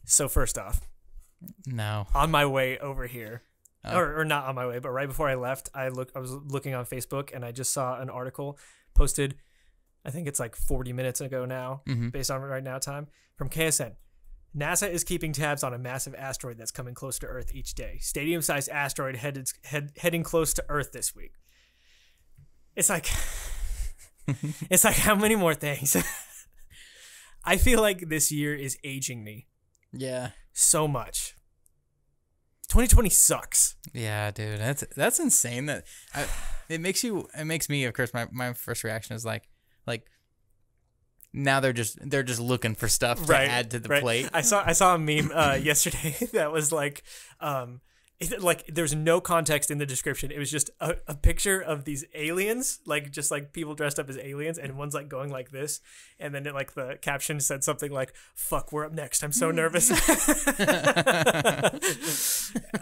So first off, No. on my way over here, or not on my way, but right before I left, I was looking on Facebook and I just saw an article posted, I think it's like 40 minutes ago now, based on right now time, from KSN. NASA is keeping tabs on a massive asteroid that's coming close to Earth each day. Stadium-sized asteroid heading close to Earth this week. It's like, it's like how many more things? I feel like this year is aging me. Yeah. So much. 2020 sucks. Yeah, dude. That's insane. It makes me, of course, my first reaction is like now they're just looking for stuff to add to the plate. I saw a meme yesterday that was like there's no context in the description. It was just a picture of these aliens, like just like people dressed up as aliens, and one's like going like this, and then like the caption said something like, "Fuck, we're up next. I'm so nervous."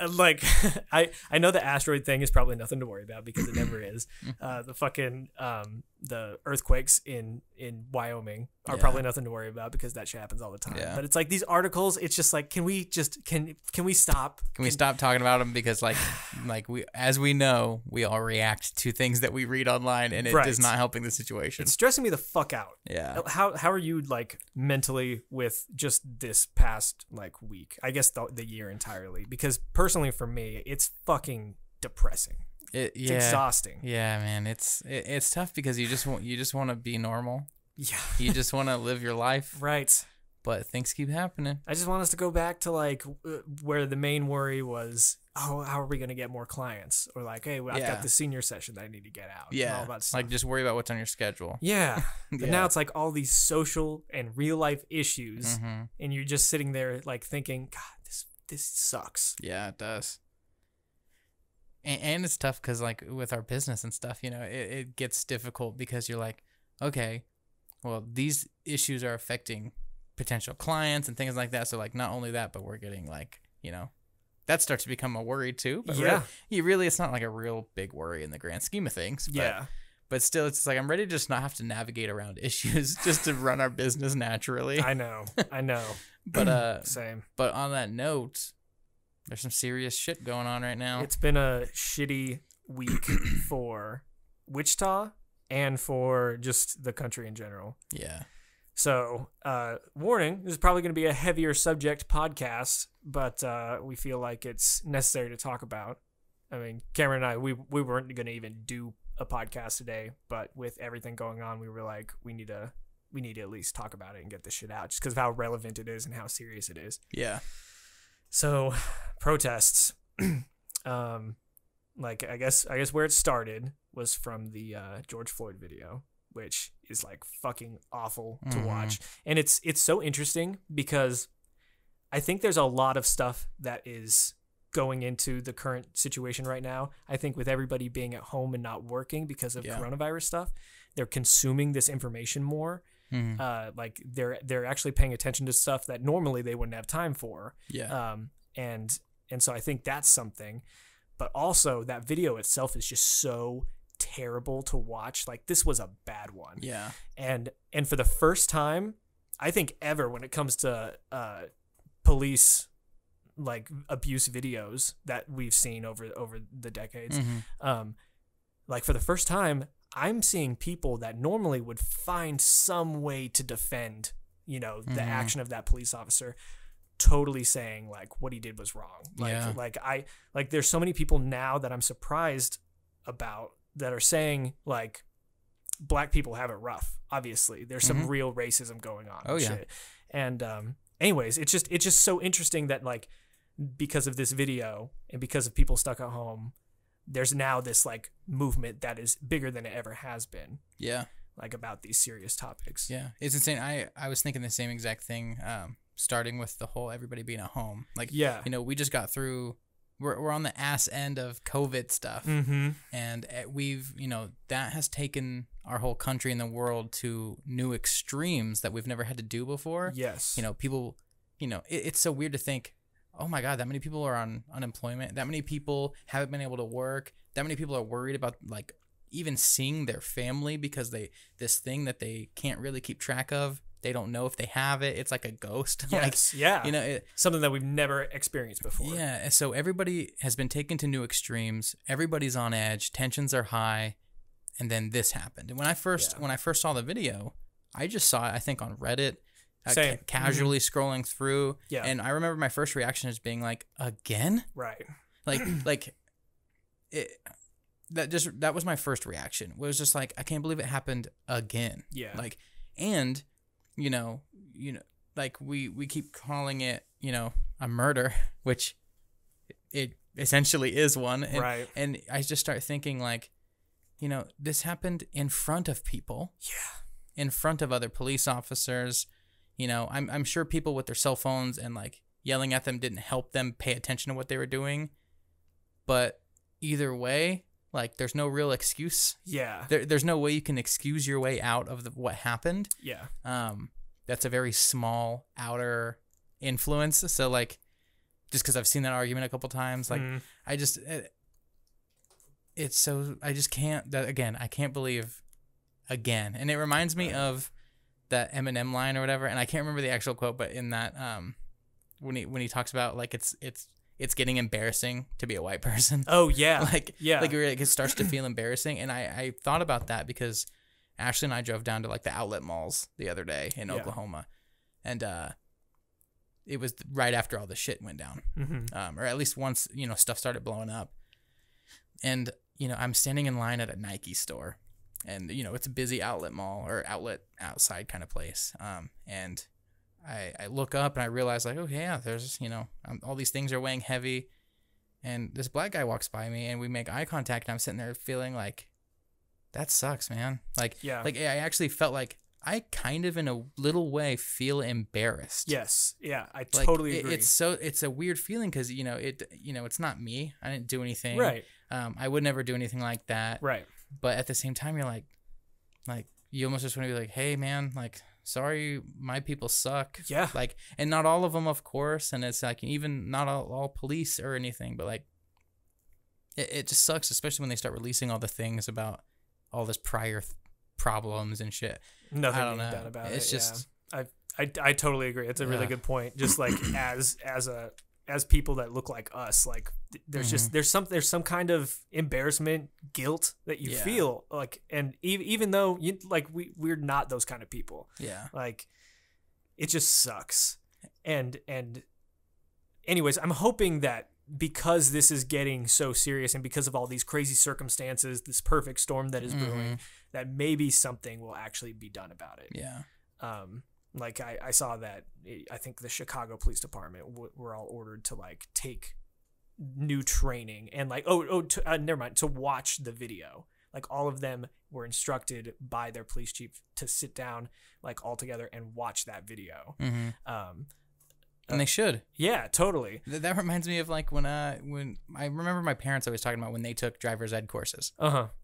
Like I know the asteroid thing is probably nothing to worry about because it never is. The fucking the earthquakes in Wyoming are probably nothing to worry about because that shit happens all the time. Yeah. But it's like these articles, it's just like, can we stop? Can we stop talking about them because we know, we all react to things that we read online, and it is not helping the situation. It's stressing me the fuck out. Yeah. How are you like mentally with just this past like week? I guess the year entirely, because personally for me, it's fucking depressing. It's exhausting. Yeah, man. It's tough because you just want to be normal. Yeah. You just want to live your life. Right. But things keep happening. I just want us to go back to like where the main worry was, how are we going to get more clients? Or like, hey, I've got the senior session that I need to get out. Yeah. And all that stuff. Like just worry about what's on your schedule. Yeah. But now it's like all these social and real life issues. And you're just sitting there like thinking, God, this sucks. Yeah, it does. And it's tough because, like, with our business and stuff, you know, it gets difficult because you're like, okay, well, these issues are affecting potential clients and things like that. So, like, not only that, but we're getting, like, you know, that starts to become a worry, too. But really, it's not, like, a real big worry in the grand scheme of things. But, but still, it's like I'm ready to just not have to navigate around issues just to run our business naturally. I know. But same. But on that note, there's some serious shit going on right now. It's been a shitty week for Wichita and for just the country in general. Yeah. So, warning, this is probably going to be a heavier subject podcast, but we feel like it's necessary to talk about. I mean, Cameron and I, we weren't going to even do a podcast today, but with everything going on, we were like, we need to at least talk about it and get this shit out just because of how relevant it is and how serious it is. Yeah. So, protests, like I guess where it started was from the George Floyd video, which is like fucking awful to watch. And it's so interesting because I think there's a lot of stuff that is going into the current situation right now. I think with everybody being at home and not working because of coronavirus stuff, they're consuming this information more. Like they're actually paying attention to stuff that normally they wouldn't have time for. Yeah. And so I think that's something, but also that video itself is just so terrible to watch. Like this was a bad one. Yeah. And for the first time, I think ever when it comes to police like abuse videos that we've seen over the decades, like for the first time, I'm seeing people that normally would find some way to defend, you know, the action of that police officer, totally saying like what he did was wrong. Like there's so many people now that I'm surprised about that are saying like black people have it rough. Obviously, there's some real racism going on. Oh, yeah. Shit. And anyways, it's just so interesting that like because of this video and because of people stuck at home, there's now this like movement that is bigger than it ever has been. Yeah. Like about these serious topics. Yeah. It's insane. I was thinking the same exact thing, starting with the whole everybody being at home. Like, you know, we just got through, we're on the ass end of COVID stuff. And we've, you know, that has taken our whole country and the world to new extremes that we've never had to do before. Yes. You know, people, you know, it's so weird to think, oh my God, that many people are on unemployment. That many people haven't been able to work. That many people are worried about like even seeing their family because this thing that they can't really keep track of They don't know if they have it. It's like a ghost. Yes, yeah. Something that we've never experienced before. Yeah, and so everybody has been taken to new extremes. Everybody's on edge. Tensions are high, and then this happened. And when I first saw the video, I just saw it, I think, on Reddit, casually scrolling through. Yeah, and I remember my first reaction as being like, "Again?" Right. That was my first reaction. It was just like, I can't believe it happened again. Yeah. And like we keep calling it, a murder, which it essentially is one. And, right. And I just start thinking like, this happened in front of people. Yeah. In front of other police officers. I'm sure people with their cell phones and like yelling at them didn't help them pay attention to what they were doing. But either way, like, there's no real excuse. Yeah. There's no way you can excuse your way out of what happened. Yeah. That's a very small outer influence. So, like, just because I've seen that argument a couple times, like, I just can't. I can't believe again. And it reminds me of that Eminem line or whatever. And I can't remember the actual quote, but in that, when he talks about like it's getting embarrassing to be a white person. Oh, yeah. Like it starts to feel embarrassing. And I thought about that because Ashley and I drove down to like the outlet malls the other day in Oklahoma. And it was right after all the shit went down. Mm-hmm. Or at least once, stuff started blowing up. And, I'm standing in line at a Nike store. And, it's a busy outlet mall or outlet outside kind of place. And I look up and I realize like, okay, yeah, there's, all these things are weighing heavy. And this black guy walks by me and we make eye contact and I'm sitting there feeling like, that sucks, man. Like, like I actually felt like I kind of in a little way feel embarrassed. Yes. Yeah. I totally agree. It's a weird feeling because, it's not me. I didn't do anything. Right. I would never do anything like that. Right. But at the same time, you're like you almost just want to be like, hey man, like, sorry, my people suck. Yeah. Like, and not all of them, of course. And it's like, even not all police or anything, but like, it just sucks, especially when they start releasing all the things about all this prior problems and shit. Nothing being done about it. It's just, I totally agree. It's a really good point. Just like as people that look like us, like there's just there's some kind of embarrassment, guilt that you feel like, and even though we're not those kind of people. Yeah. Like it just sucks. And anyways, I'm hoping that because this is getting so serious and because of all these crazy circumstances, this perfect storm that is brewing, that maybe something will actually be done about it. Yeah. Like I saw that I think the Chicago Police Department were all ordered to like take new training and like to watch the video. Like all of them were instructed by their police chief to sit down like all together and watch that video. And they should. Yeah, totally. That reminds me of like when I remember my parents always talking about when they took driver's ed courses.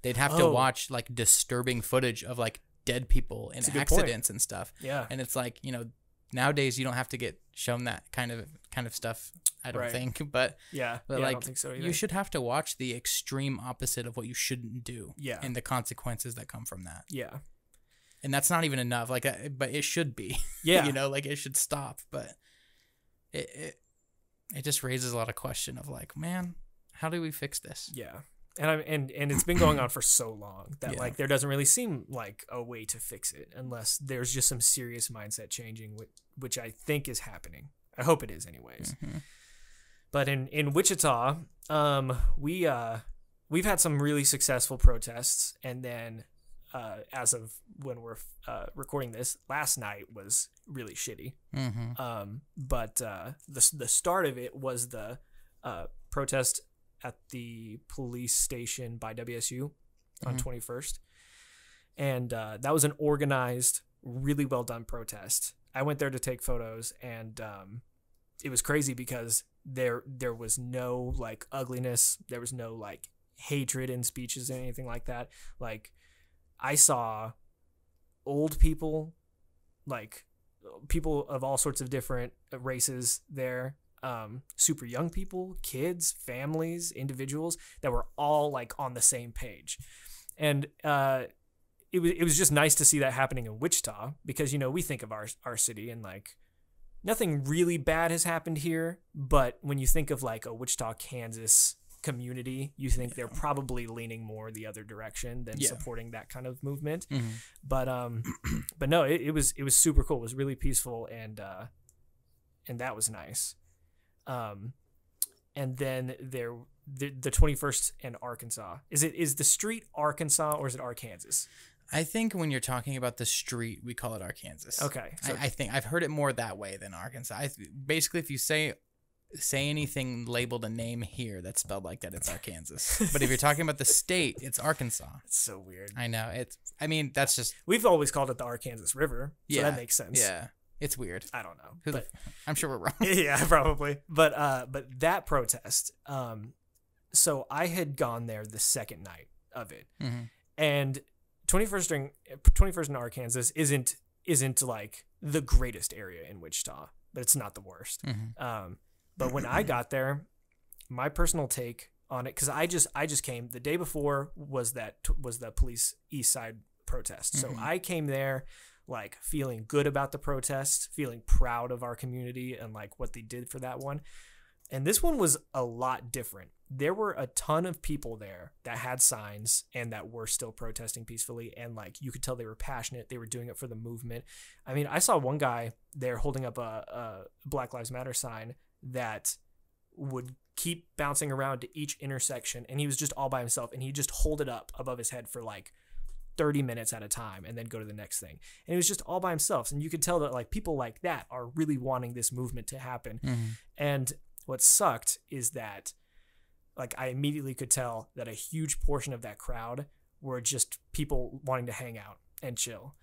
They'd have to watch like disturbing footage of like dead people in accidents and stuff. Yeah. And it's like, nowadays you don't have to get shown that kind of stuff, I don't think. But like, I don't think so either. You should have to watch the extreme opposite of what you shouldn't do. Yeah. And the consequences that come from that. Yeah. And that's not even enough. Like, but it should be. Yeah. Like it should stop. But it just raises a lot of question of like, man, how do we fix this? Yeah. And it's been going on for so long that like there doesn't really seem like a way to fix it unless there's just some serious mindset changing, which I think is happening. I hope it is, anyways. But in Wichita, we've had some really successful protests, and then as of when we're recording this, last night was really shitty. But the start of it was the protest at the police station by WSU on 21st. And that was an organized, really well done protest. I went there to take photos, and it was crazy because there was no like ugliness. There was no like hatred in speeches or anything like that. Like I saw old people, like people of all sorts of different races there. Super young people, kids, families, individuals that were all like on the same page. And it was just nice to see that happening in Wichita because, you know, we think of our city and like nothing really bad has happened here. But when you think of like a Wichita, Kansas community, you think they're probably leaning more the other direction than supporting that kind of movement. But no, it was super cool. It was really peaceful and that was nice. And then the 21st and Arkansas. Is the street Arkansas or is it Arkansas? I think when you're talking about the street, we call it Arkansas. Okay. So I think I've heard it more that way than Arkansas. Basically, if you say anything labeled a name here that's spelled like that, it's Arkansas. But if you're talking about the state, it's Arkansas. It's so weird. I know. That's just... We've always called it the Arkansas River, so that makes sense. Yeah. It's weird. I don't know. But I'm sure we're wrong. Yeah, probably. But that protest, so I had gone there the second night of it. And 21st in Arkansas isn't like the greatest area in Wichita, but it's not the worst. But when I got there, my personal take on it, because I just came the day before was the police East Side protest. So I came there like feeling good about the protest, feeling proud of our community and like what they did for that one. And this one was a lot different. There were a ton of people there that had signs and that were still protesting peacefully. And like, you could tell they were passionate. They were doing it for the movement. I mean, I saw one guy there holding up a Black Lives Matter sign that would keep bouncing around to each intersection. And he was just all by himself. And he just hold it up above his head for like 30 minutes at a time and then go to the next thing. And it was just all by himself. And you could tell that like people like that are really wanting this movement to happen. And what sucked is that like I immediately could tell that a huge portion of that crowd were just people wanting to hang out and chill.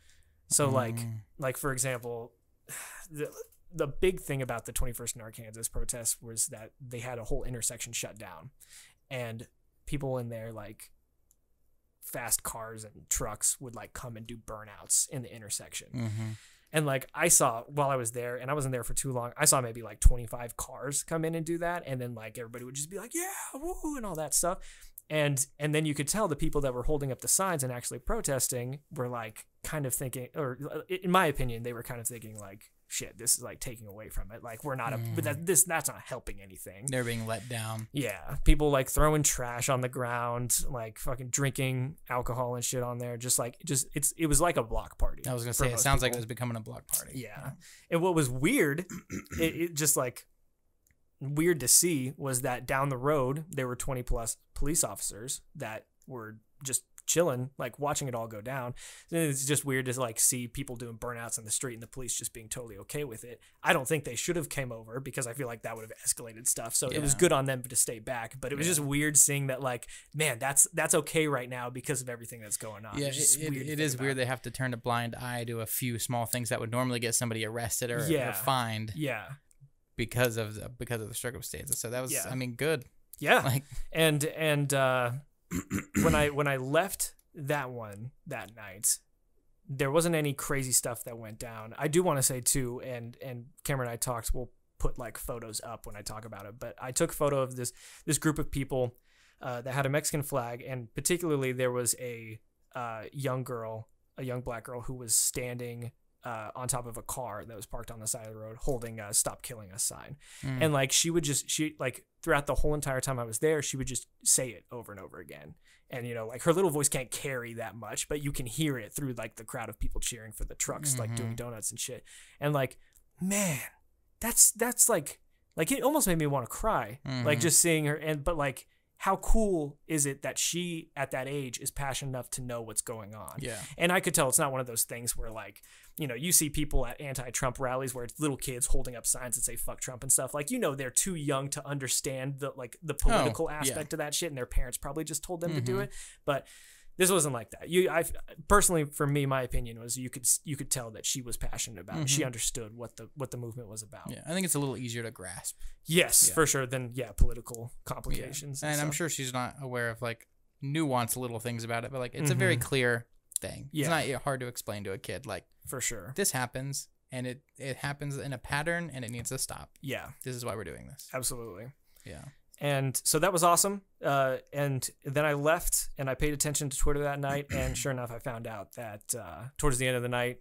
So like for example, the big thing about the 21st in Arkansas protest was that they had a whole intersection shut down and people in there like fast cars and trucks would like come and do burnouts in the intersection. And like I saw while I was there, and I wasn't there for too long, I saw maybe like 25 cars come in and do that. And then like everybody would just be like, yeah, woo, and all that stuff. And then you could tell the people that were holding up the signs and actually protesting were like kind of thinking, or in my opinion, they were kind of thinking like, shit, this is like taking away from it. Like we're not, but that's not helping anything. They're being let down. Yeah. People like throwing trash on the ground, like fucking drinking alcohol and shit on there. It was like a block party. I was going to say, it sounds like it was becoming a block party. Yeah. And what was weird, it just like weird to see was that down the road, there were 20 plus police officers that were just chilling, like watching it all go down. And it's just weird to like see people doing burnouts in the street and the police just being totally okay with it. I don't think they should have came over because I feel like that would have escalated stuff. So it was good on them to stay back, but it was just weird seeing that like, man, that's okay right now because of everything that's going on. Yeah, it is weird. They have to turn a blind eye to a few small things that would normally get somebody arrested or fined. Yeah. Because of the circumstances. So that was, I mean, good. Yeah. Like, and when I left that night, there wasn't any crazy stuff that went down. I do want to say too, and Cameron and I talked, we'll put like photos up when I talk about it, but I took a photo of this group of people that had a Mexican flag, and particularly there was a young black girl who was standing on top of a car that was parked on the side of the road holding a "Stop Killing Us" sign. And like she like throughout the whole entire time I was there, she would just say it over and over again. And you know, like her little voice can't carry that much, but you can hear it through like the crowd of people cheering for the trucks, like doing donuts and shit. And like, man, that's like it almost made me want to cry, like just seeing her. But like, how cool is it that she at that age is passionate enough to know what's going on? Yeah. And I could tell it's not one of those things where like, you know, you see people at anti-Trump rallies where it's little kids holding up signs that say fuck Trump and stuff. Like, you know, they're too young to understand the political aspect of that shit, and their parents probably just told them to do it. But this wasn't like that. I personally, for me, my opinion was you could tell that she was passionate about it. She understood what the movement was about. Yeah, I think it's a little easier to grasp. Yes, for sure, than political complications. And I'm sure she's not aware of like nuanced little things about it, but like it's a very clear thing. Yeah. It's not hard to explain to a kid. Like, for sure, this happens, and it happens in a pattern, and it needs to stop. Yeah, this is why we're doing this. Absolutely. Yeah. And so that was awesome. And then I left and I paid attention to Twitter that night. And sure enough, I found out that towards the end of the night,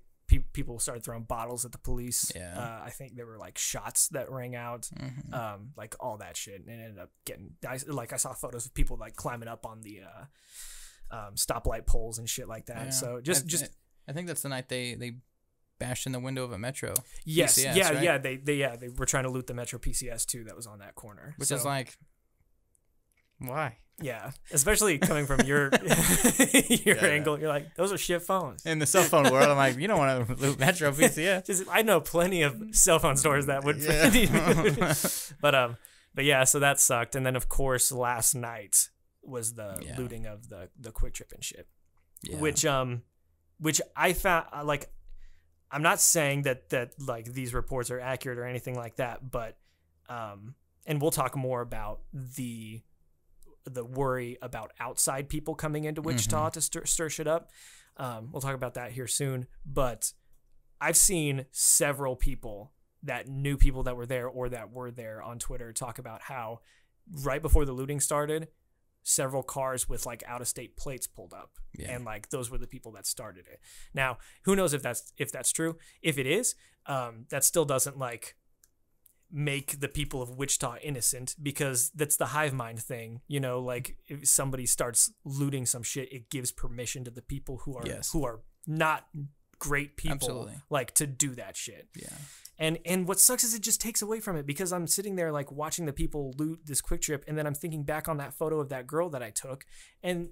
people started throwing bottles at the police. Yeah. I think there were like shots that rang out, like all that shit. And it ended up getting, I saw photos of people like climbing up on the stoplight poles and shit like that. Yeah. So I think that's the night they bashed in the window of a Metro. Yes, PCS, yeah, right? yeah. They were trying to loot the Metro PCS too. That was on that corner, Which is like, why? Yeah, especially coming from your angle. You're like, those are shit phones. In the cell phone world, I'm like, you don't want to loot Metro PCS. I know plenty of cell phone stores that would. Yeah. But yeah, so that sucked. And then of course last night was the looting of the Quick Trip and shit, which I found like. I'm not saying that like these reports are accurate or anything like that, but and we'll talk more about the worry about outside people coming into Wichita to stir shit up. We'll talk about that here soon, but I've seen several people that knew people that were there or that were there on Twitter talk about how right before the looting started, several cars with like out of state plates pulled up, and like those were the people that started it. Now, who knows if that's true? If it is, that still doesn't like make the people of Wichita innocent, because that's the hive mind thing. You know, like if somebody starts looting some shit, it gives permission to the people who are not great people, like to do that shit. Yeah. And what sucks is it just takes away from it, because I'm sitting there like watching the people loot this Quick Trip, and then I'm thinking back on that photo of that girl that I took, and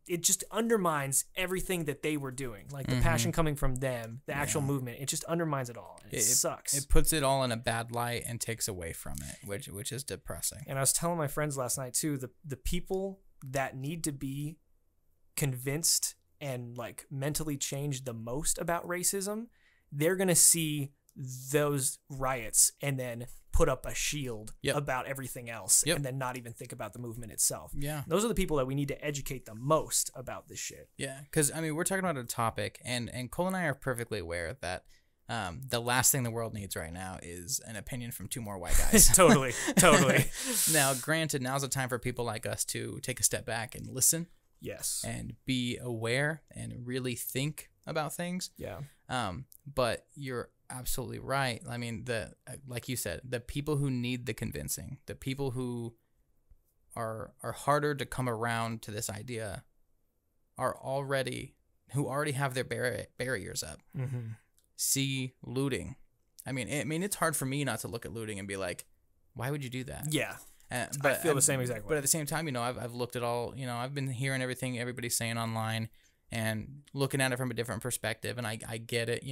it just undermines everything that they were doing. Like the passion coming from them, the actual movement, it just undermines it all. And it sucks. It puts it all in a bad light and takes away from it, which is depressing. And I was telling my friends last night too, the people that need to be convinced and like mentally changed the most about racism, they're going to see those riots and then put up a shield about everything else and then not even think about the movement itself. Yeah. Those are the people that we need to educate the most about this shit. Yeah. Because, I mean, we're talking about a topic, and Cole and I are perfectly aware that the last thing the world needs right now is an opinion from two more white guys. Totally. Now, granted, now's the time for people like us to take a step back and listen. Yes. And be aware and really think about things. Yeah. But you're absolutely right. I mean, like you said, the people who need the convincing, the people who are harder to come around to this idea, already have their barriers up. See looting. I mean, it's hard for me not to look at looting and be like, why would you do that? Yeah. But I feel the same exact way. But at the same time, I've looked at all, I've been hearing everything everybody's saying online and looking at it from a different perspective. And I get it,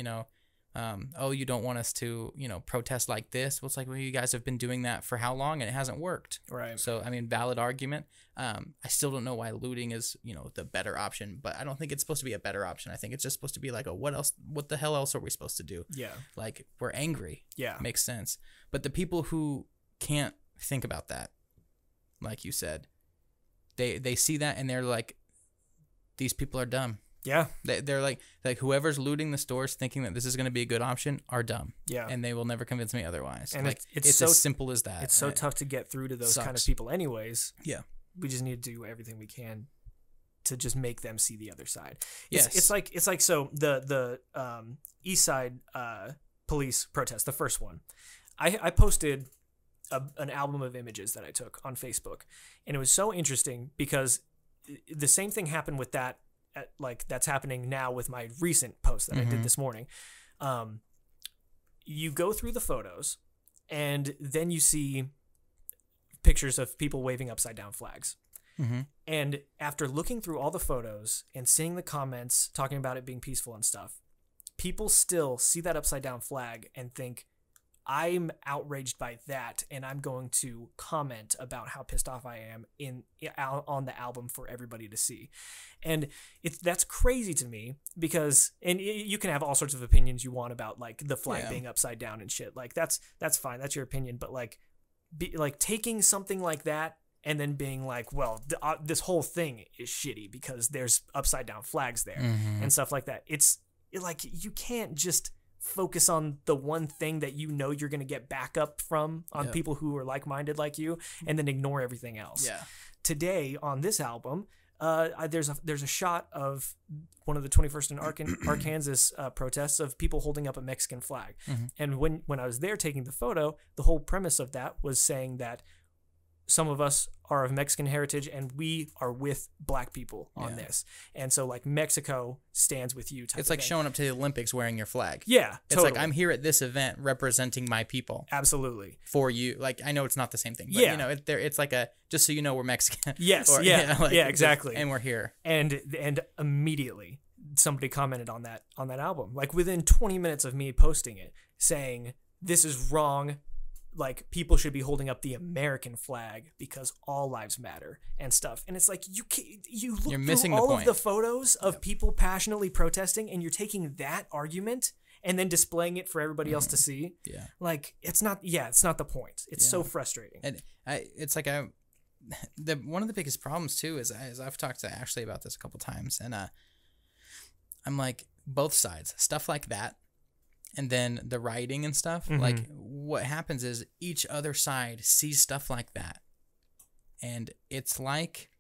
oh, you don't want us to, protest like this. Well, it's like, well, you guys have been doing that for how long and it hasn't worked. Right. So, I mean, valid argument. I still don't know why looting is, the better option, but I don't think it's supposed to be a better option. I think it's just supposed to be like, what the hell else are we supposed to do? Yeah. Like, we're angry. Yeah. Makes sense. But the people who can't think about that, like you said, they see that and they're like, these people are dumb. Yeah. They're like whoever's looting the stores thinking that this is going to be a good option are dumb. Yeah. And they will never convince me otherwise. And like, it's so, as simple as that. It's so tough to get through to those kind of people anyways. Yeah. We just need to do everything we can to just make them see the other side. It's like so the East Side police protest, the first one. I posted an album of images that I took on Facebook, and it was so interesting because the same thing happened with that. Like that's happening now with my recent post that I did this morning. You go through the photos and then you see pictures of people waving upside down flags. And after looking through all the photos and seeing the comments talking about it being peaceful and stuff, people still see that upside down flag and think, I'm outraged by that, and I'm going to comment about how pissed off I am on the album for everybody to see. And that's crazy to me because, and you can have all sorts of opinions you want about like the flag being upside down and shit. Like that's fine. That's your opinion. But like taking something like that and then being like, well, this whole thing is shitty because there's upside down flags there and stuff like that. It's like, you can't just focus on the one thing that you know you're going to get backup from on people who are like-minded like you, and then ignore everything else. Yeah. Today on this album, there's a shot of one of the 21st in Arkansas protests of people holding up a Mexican flag. And when I was there taking the photo, the whole premise of that was saying that some of us are of Mexican heritage and we are with black people on this. And so like Mexico stands with you type It's of like thing. showing up to the Olympics wearing your flag. Yeah, It's totally. like, I'm here at this event representing my people. Absolutely. For you. Like, I know it's not the same thing, but Yeah. you know, it's like a, just so you know, we're Mexican. Yes. Or, yeah, exactly. And we're here. And immediately somebody commented on that album, like within 20 minutes of me posting it, saying this is wrong. Like, people should be holding up the American flag because all lives matter and stuff. And it's like, you look You're through missing the all point. of the photos of people passionately protesting, and you're taking that argument and then displaying it for everybody else to see. Yeah. Like, it's not the point. It's so frustrating. And it's like one of the biggest problems too is I've talked to Ashley about this a couple times, and I'm like, both sides, stuff like that, and then the rioting and stuff. Like, what happens is each other side sees stuff like that, and it's like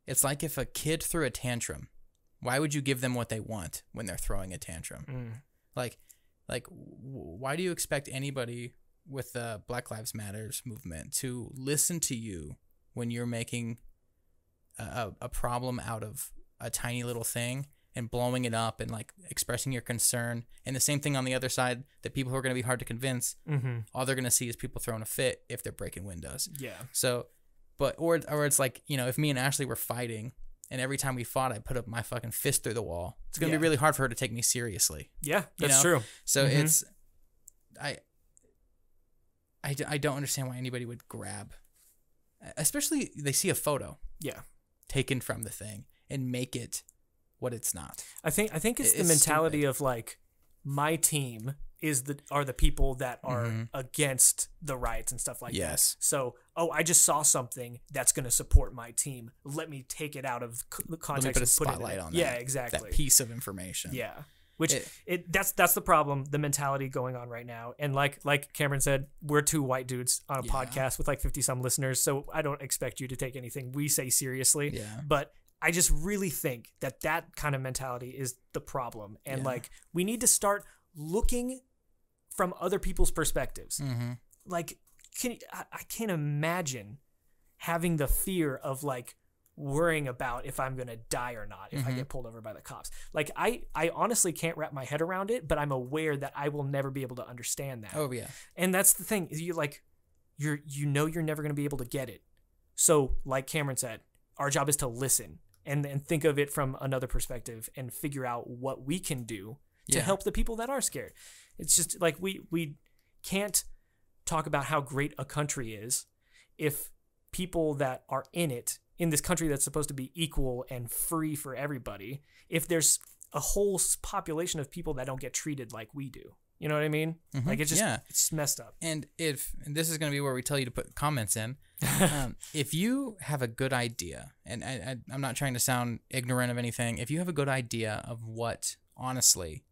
if a kid threw a tantrum, why would you give them what they want when they're throwing a tantrum? Like why do you expect anybody with the Black Lives Matters movement to listen to you when you're making a problem out of a tiny little thing and blowing it up and like expressing your concern? And the same thing on the other side, that people who are going to be hard to convince, all they're going to see is people throwing a fit if they're breaking windows. Yeah. So, or it's like, you know, if me and Ashley were fighting and every time we fought, I put up my fucking fist through the wall, it's going to be really hard for her to take me seriously. Yeah, that's true. So it's, I don't understand why anybody would grab, especially they see a photo taken from the thing and make it what it's not. I think it's the mentality of like, my team are the people that are against the riots and stuff like that. So, I just saw something that's going to support my team. Let me take it out of the context. Let me put a and spotlight on that. Yeah, exactly. That piece of information. Yeah. Which that's the problem, the mentality going on right now. And like Cameron said, we're two white dudes on a podcast with like 50 some listeners, so I don't expect you to take anything we say seriously. Yeah. But I just really think that kind of mentality is the problem. And like, we need to start looking from other people's perspectives. Like, I can't imagine having the fear of like worrying about if I'm going to die or not if I get pulled over by the cops. Like, I honestly can't wrap my head around it, but I'm aware that I will never be able to understand that. Oh yeah. And that's the thing, is you're never going to be able to get it. So like Cameron said, our job is to listen and think of it from another perspective and figure out what we can do to help the people that are scared. It's just like, we can't talk about how great a country is if people that are in this country that's supposed to be equal and free for everybody, if there's a whole population of people that don't get treated like we do. You know what I mean? Like, it's just it's messed up. And this is going to be where we tell you to put comments in. If you have a good idea, and I'm not trying to sound ignorant of anything, if you have a good idea of what, honestly,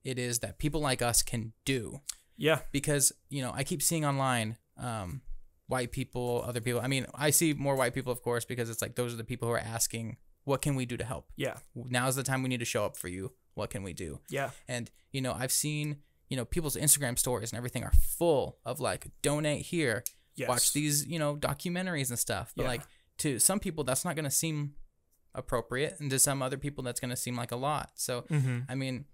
it is that people like us can do. Yeah. Because, you know, I keep seeing online, white people, other people. I mean, I see more white people, of course, because it's like, those are the people who are asking, what can we do to help? Yeah. Now's the time we need to show up for you. What can we do? Yeah. And, you know, I've seen, you know, people's Instagram stories and everything are full of like, donate here, watch these, you know, documentaries and stuff. But like, to some people, that's not going to seem appropriate. And to some other people, that's going to seem like a lot. So, I mean,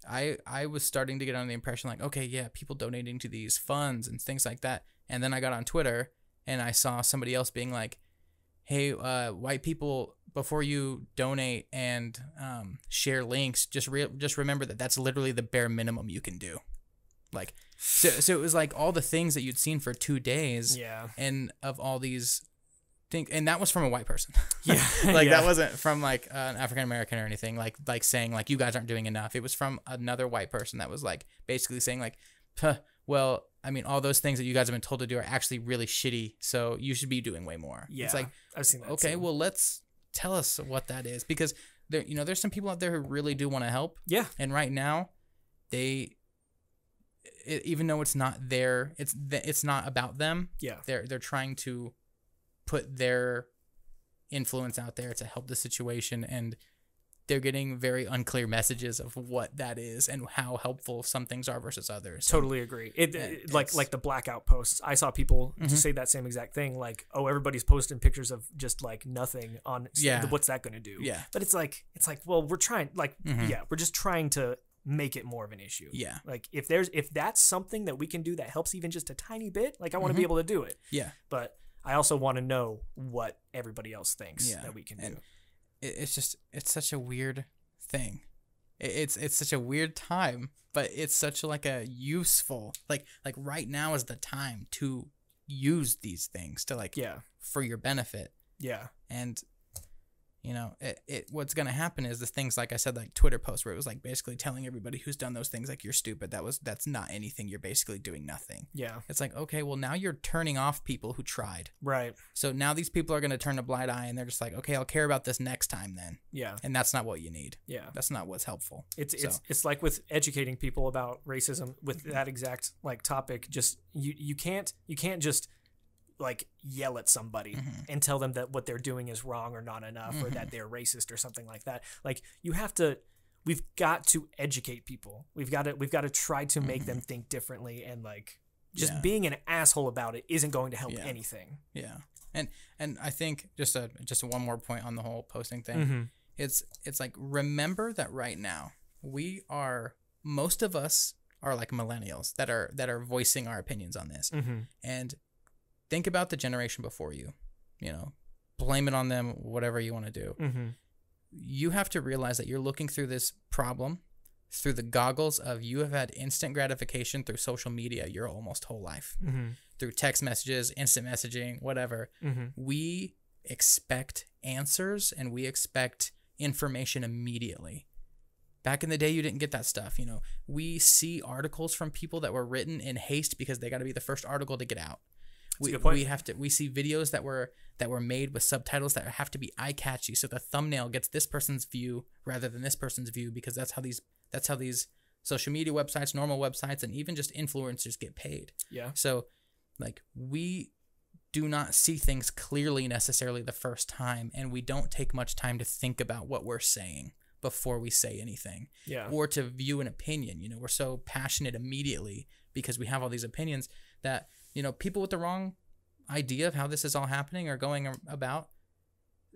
I was starting to get under the impression like, okay, yeah, people donating to these funds and things like that. And then I got on Twitter and I saw somebody else being like, hey, white people, before you donate and share links, just remember that that's literally the bare minimum you can do. Like, so it was like all the things that you'd seen for 2 days. Yeah. And of all these things, and that was from a white person. Yeah. Like that wasn't from like an African American or anything. Like saying like, you guys aren't doing enough. It was from another white person that was like basically saying like, well, I mean, all those things that you guys have been told to do are actually really shitty. So you should be doing way more. Yeah. It's like, I've seen that. Okay, too. Well, let's tell us what that is, because there, you know, there's some people out there who really do want to help. Yeah. And right now, even though it's not it's not about them. Yeah. They're trying to put their influence out there to help the situation, and they're getting very unclear messages of what that is and how helpful some things are versus others. Totally agree. Like the blackout posts. I saw people say that same exact thing. Like, oh, everybody's posting pictures of just like nothing on. What's that going to do? Yeah. But it's like, well, we're trying. Like, we're just trying to make it more of an issue. Yeah. Like if that's something that we can do that helps even just a tiny bit, like I want to be able to do it. Yeah. But I also want to know what everybody else thinks that we can do. It's such a weird thing. It's such a weird time, but it's such like a useful, like right now is the time to use these things to like, for your benefit. Yeah. And you know, what's going to happen is the things, like I said, like Twitter posts where it was like basically telling everybody who's done those things, like, you're stupid. That's not anything. You're basically doing nothing. Yeah. It's like, okay, well, now you're turning off people who tried. Right. So now these people are going to turn a blind eye, and they're just like, okay, I'll care about this next time then. Yeah. And that's not what you need. Yeah. That's not what's helpful. It's like with educating people about racism with that exact like topic. Just you can't just like yell at somebody and tell them that what they're doing is wrong or not enough or that they're racist or something like that. Like we've got to educate people. We've got to try to make them think differently, and like just being an asshole about it isn't going to help anything. Yeah. And I think just one more point on the whole posting thing. It's like, remember that right now most of us are like millennials that are voicing our opinions on this. And think about the generation before you, blame it on them, whatever you want to do. You have to realize that you're looking through this problem through the goggles of, you have had instant gratification through social media your almost whole life, through text messages, instant messaging, whatever. We expect answers and we expect information immediately. Back in the day, you didn't get that stuff. We see articles from people that were written in haste because they got to be the first article to get out. We see videos that were made with subtitles that have to be eye catchy, so the thumbnail gets this person's view rather than this person's view, because that's how these social media websites, normal websites, and even just influencers get paid. Yeah. So like, we do not see things clearly necessarily the first time, and we don't take much time to think about what we're saying before we say anything. Yeah. Or to view an opinion. We're so passionate immediately because we have all these opinions that people with the wrong idea of how this is all happening or going about,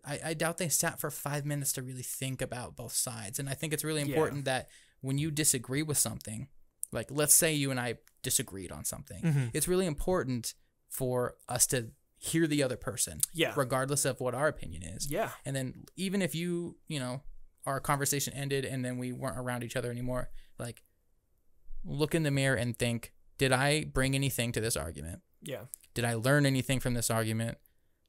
I doubt they sat for 5 minutes to really think about both sides. And I think it's really important that when you disagree with something, like let's say you and I disagreed on something, it's really important for us to hear the other person, regardless of what our opinion is. Yeah. And then even if our conversation ended and then we weren't around each other anymore, like, look in the mirror and think, did I bring anything to this argument? Yeah. Did I learn anything from this argument?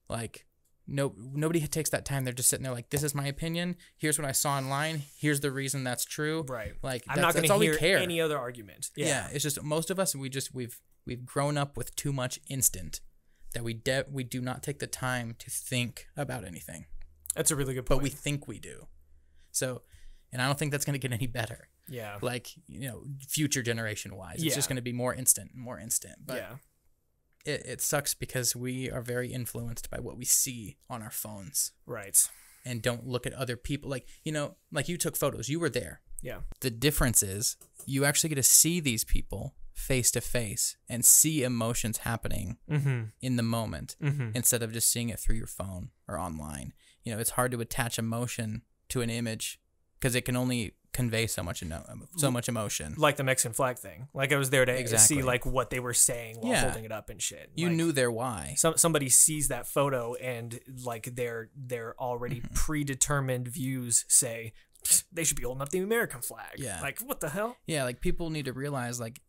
Like, nobody takes that time. They're just sitting there like, this is my opinion. Here's what I saw online. Here's the reason that's true. Right. Like, I'm not going to hear any other argument. Yeah. It's just, most of us, we've grown up with too much instant that we do not take the time to think about anything. That's a really good point. But we think we do. So, and I don't think that's going to get any better. Yeah. Like, future generation wise, it's just going to be more instant and more instant. But it sucks because we are very influenced by what we see on our phones. Right. And don't look at other people. Like, like you took photos, you were there. Yeah. The difference is you actually get to see these people face to face and see emotions happening in the moment instead of just seeing it through your phone or online. It's hard to attach emotion to an image because it can only convey so much emotion. Like the Mexican flag thing. Like, I was there to see like what they were saying while holding it up and shit. You knew their why. Somebody sees that photo and like their already predetermined views say they should be holding up the American flag. Yeah. Like, what the hell? Yeah, like, people need to realize, like,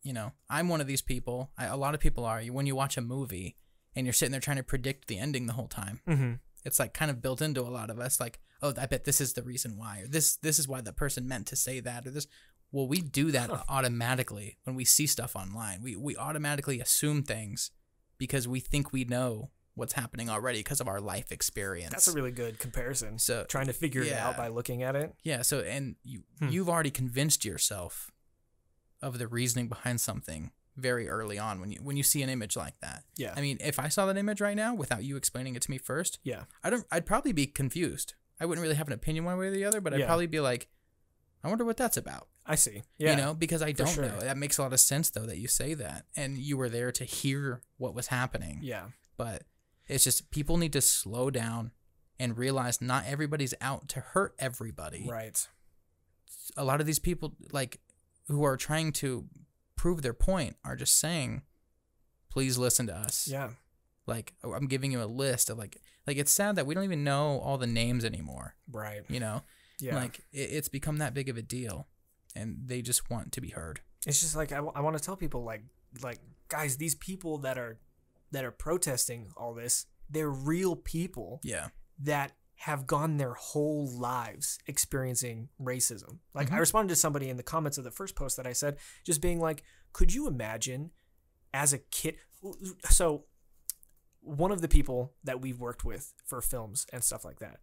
I'm one of these people. A lot of people are. When you watch a movie and you're sitting there trying to predict the ending the whole time, it's like kind of built into a lot of us. Like, oh, I bet this is the reason why, or this is why the person meant to say that, or this. Well, we do that automatically when we see stuff online. We automatically assume things because we think we know what's happening already because of our life experience. That's a really good comparison. So trying to figure it out by looking at it. Yeah. So, and you've already convinced yourself of the reasoning behind something very early on when you see an image like that. Yeah. I mean, if I saw that image right now without you explaining it to me first, Yeah. I'd probably be confused. I wouldn't really have an opinion one way or the other, but I'd probably be like, I wonder what that's about. I see. Yeah. You know, because I don't sure. know. That makes a lot of sense, though, that you say that. And you were there to hear what was happening. Yeah. But it's just people need to slow down and realize not everybody's out to hurt everybody. Right. A lot of these people, like, who are trying to prove their point are just saying, please listen to us. Yeah. Like, I'm giving you a list of, like it's sad that we don't even know all the names anymore. Right. You know? Yeah. Like, it's become that big of a deal, and they just want to be heard. It's just like I want to tell people, like guys, these people that are protesting all this, they're real people. Yeah. That have gone their whole lives experiencing racism. Like, I responded to somebody in the comments of the first post that I said, just being like, could you imagine as a kid? So one of the people that we've worked with for films and stuff like that,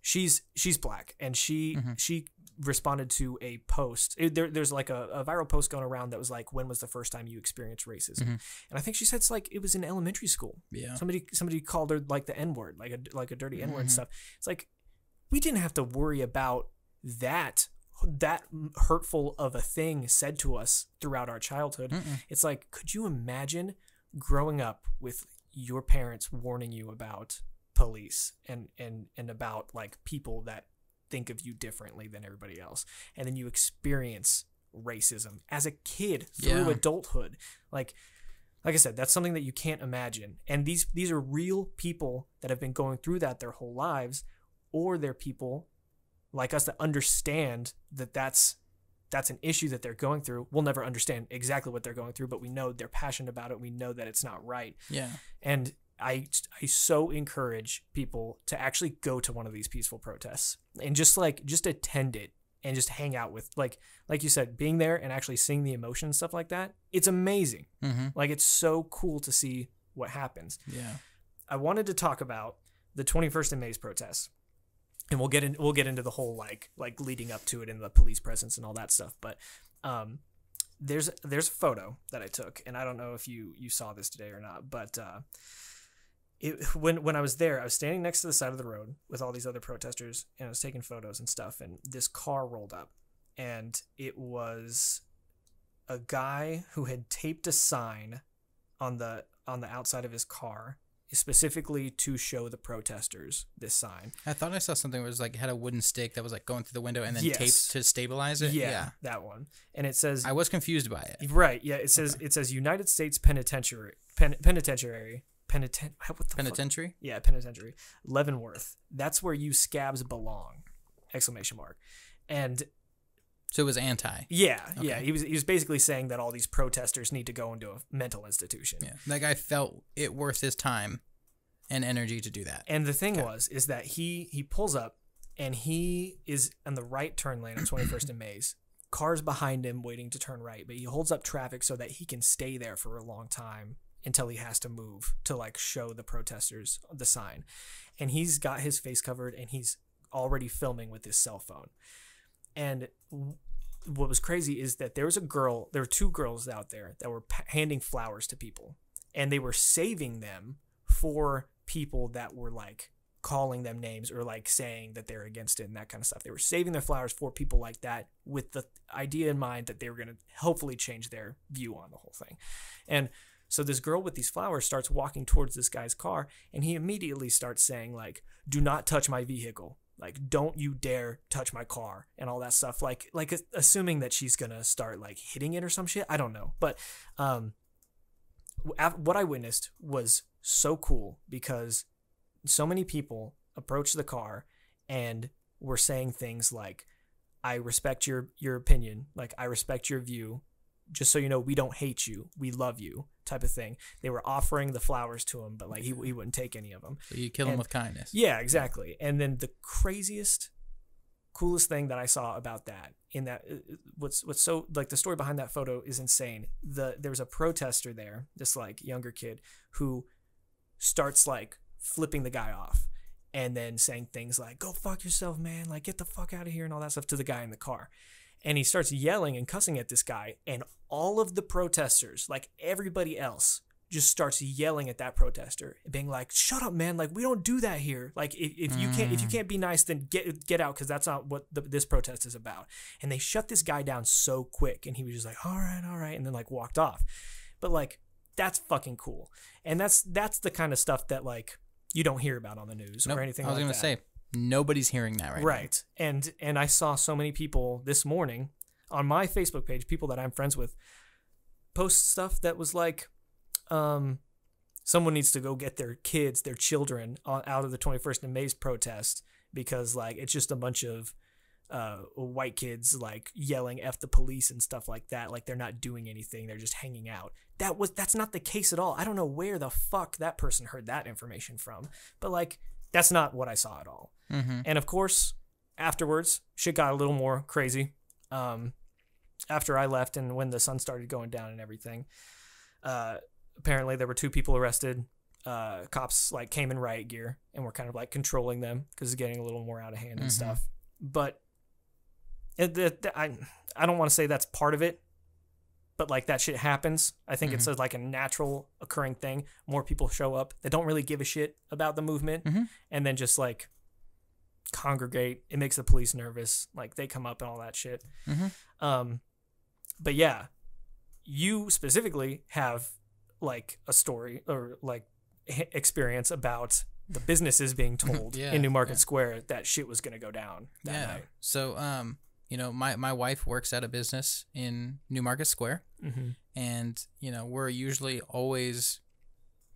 she's black, and she responded to a post. There's like a viral post going around that was like, when was the first time you experienced racism? And I think she said it's like it was in elementary school. Yeah. Somebody called her like the N-word, like a dirty N-word and stuff. It's like, we didn't have to worry about that hurtful of a thing said to us throughout our childhood. It's like, could you imagine growing up with your parents warning you about police and about like people that think of you differently than everybody else, and then you experience racism as a kid through adulthood? Like I said, that's something that you can't imagine. And these are real people that have been going through that their whole lives, or they're people like us that understand that that's an issue that they're going through. We'll never understand exactly what they're going through, but we know they're passionate about it. We know that it's not right. Yeah. And I so encourage people to actually go to one of these peaceful protests and just attend it and just hang out with, like you said, being there and actually seeing the emotion and stuff like that. It's amazing. Like, it's so cool to see what happens. Yeah. I wanted to talk about the 21st of May's protests, and we'll get into the whole like leading up to it and the police presence and all that stuff. But there's a photo that I took, and I don't know if you saw this today or not, but when I was there, I was standing next to the side of the road with all these other protesters, and I was taking photos and stuff, and this car rolled up, and it was a guy who had taped a sign on the outside of his car, specifically to show the protesters this sign. I thought I saw something where it was like, had a wooden stick that was like going through the window and then taped to stabilize it. Yeah, that one. And it says, I was confused by it. Right. Yeah. It says United States Penitentiary. Penitentiary? Yeah, penitentiary. Leavenworth. That's where you scabs belong! ! And so it was anti. Yeah, okay. Yeah. He was basically saying that all these protesters need to go into a mental institution. Yeah. That guy felt it worth his time and energy to do that. And the thing is that he pulls up, and he is in the right turn lane on 21st and Mays. Cars behind him waiting to turn right, but he holds up traffic so that he can stay there for a long time until he has to move to like show the protesters the sign. And he's got his face covered, and he's already filming with his cell phone. And what was crazy is that there were two girls out there that were handing flowers to people, and they were saving them for people that were like calling them names or like saying that they're against it and that kind of stuff. They were saving their flowers for people like that with the idea in mind that they were going to hopefully change their view on the whole thing. And so this girl with these flowers starts walking towards this guy's car, and he immediately starts saying like, "Do not touch my vehicle. Like, don't you dare touch my car," and all that stuff. Like assuming that she's going to start like hitting it or some shit. I don't know. But what I witnessed was so cool, because so many people approached the car and were saying things like, "I respect your opinion. Like, I respect your view. Just so you know, we don't hate you. We love you," type of thing. They were offering the flowers to him, but like he wouldn't take any of them. So you kill him with kindness. Yeah, exactly. And then the coolest thing that I saw about that, in that, what's so like the story behind that photo is insane. There was a protester there, this like younger kid, who starts like flipping the guy off and then saying things like, "Go fuck yourself, man. Like, get the fuck out of here," and all that stuff to the guy in the car. And he starts yelling and cussing at this guy, and all of the protesters, like everybody else, just starts yelling at that protester, being like, "Shut up, man! Like, we don't do that here. Like, if you can't be nice, then get out, because that's not what this protest is about." And they shut this guy down so quick, and he was just like, all right," and then like walked off. But like, that's fucking cool, and that's the kind of stuff that like you don't hear about on the news or anything like that. I was gonna say, nobody's hearing that right now. And I saw so many people this morning on my Facebook page, people that I'm friends with, post stuff that was like, someone needs to go get their kids, their children out of the 21st and May's protest, because like it's just a bunch of white kids like yelling F the police and stuff like that. Like they're not doing anything, they're just hanging out. That's not the case at all. I don't know where the fuck that person heard that information from, but like that's not what I saw at all. Mm-hmm. And of course, afterwards, shit got a little more crazy. After I left and when the sun started going down and everything, apparently there were 2 people arrested. Cops like came in riot gear and were kind of like controlling them because it's getting a little more out of hand and stuff. But I don't want to say that's part of it, but like that shit happens. I think it's like a natural occurring thing. More people show up that don't really give a shit about the movement and then just like congregate. It makes the police nervous. Like they come up and all that shit. But yeah, you specifically have like a story or like experience about the businesses being told in Newmarket Square that shit was going to go down that night. So, you know, my wife works at a business in Newmarket Square, and, you know, we're usually always,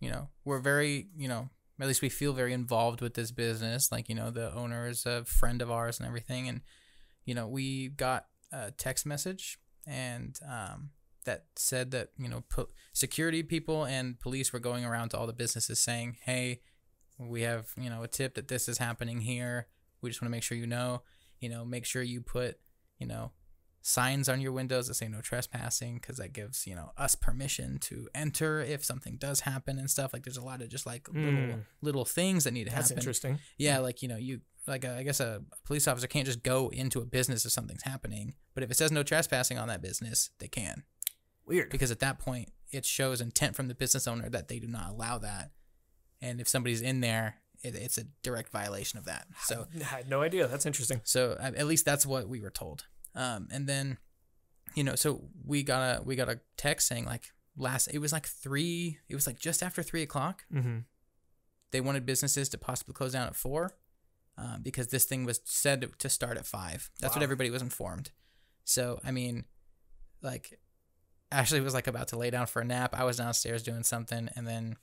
you know, we're very, you know, at least we feel very involved with this business. Like, you know, the owner is a friend of ours and everything. And, you know, we got a text message and that said that, you know, security people and police were going around to all the businesses saying, hey, we have, you know, a tip that this is happening here. We just want to make sure you know, make sure you put, you know, signs on your windows that say no trespassing, because that gives, you know, us permission to enter if something does happen and stuff. Like there's a lot of just like little things that need to happen. That's interesting. Yeah, like, you know, you like I guess a police officer can't just go into a business if something's happening, but if it says no trespassing on that business, they can. Weird. Because at that point, it shows intent from the business owner that they do not allow that. And if somebody's in there, it's a direct violation of that. So I had no idea. That's interesting. So at least that's what we were told. And then, you know, so we got a text saying like it was like just after 3:00. They wanted businesses to possibly close down at 4, because this thing was said to start at 5. That's what everybody was informed. So, I mean, like Ashley was like about to lay down for a nap. I was downstairs doing something, and then,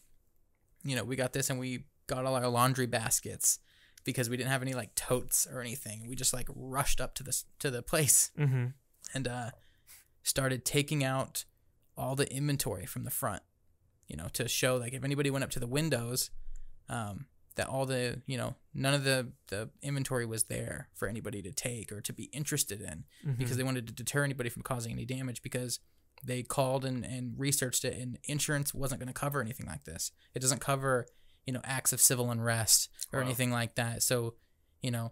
you know, we got this and we got all our laundry baskets because we didn't have any like totes or anything. We just like rushed up to the place and started taking out all the inventory from the front, you know, to show like if anybody went up to the windows, that all the, you know, none of the inventory was there for anybody to take or to be interested in, because they wanted to deter anybody from causing any damage, because they called and researched it, and insurance wasn't going to cover anything like this. It doesn't cover, you know, acts of civil unrest or anything like that. So, you know,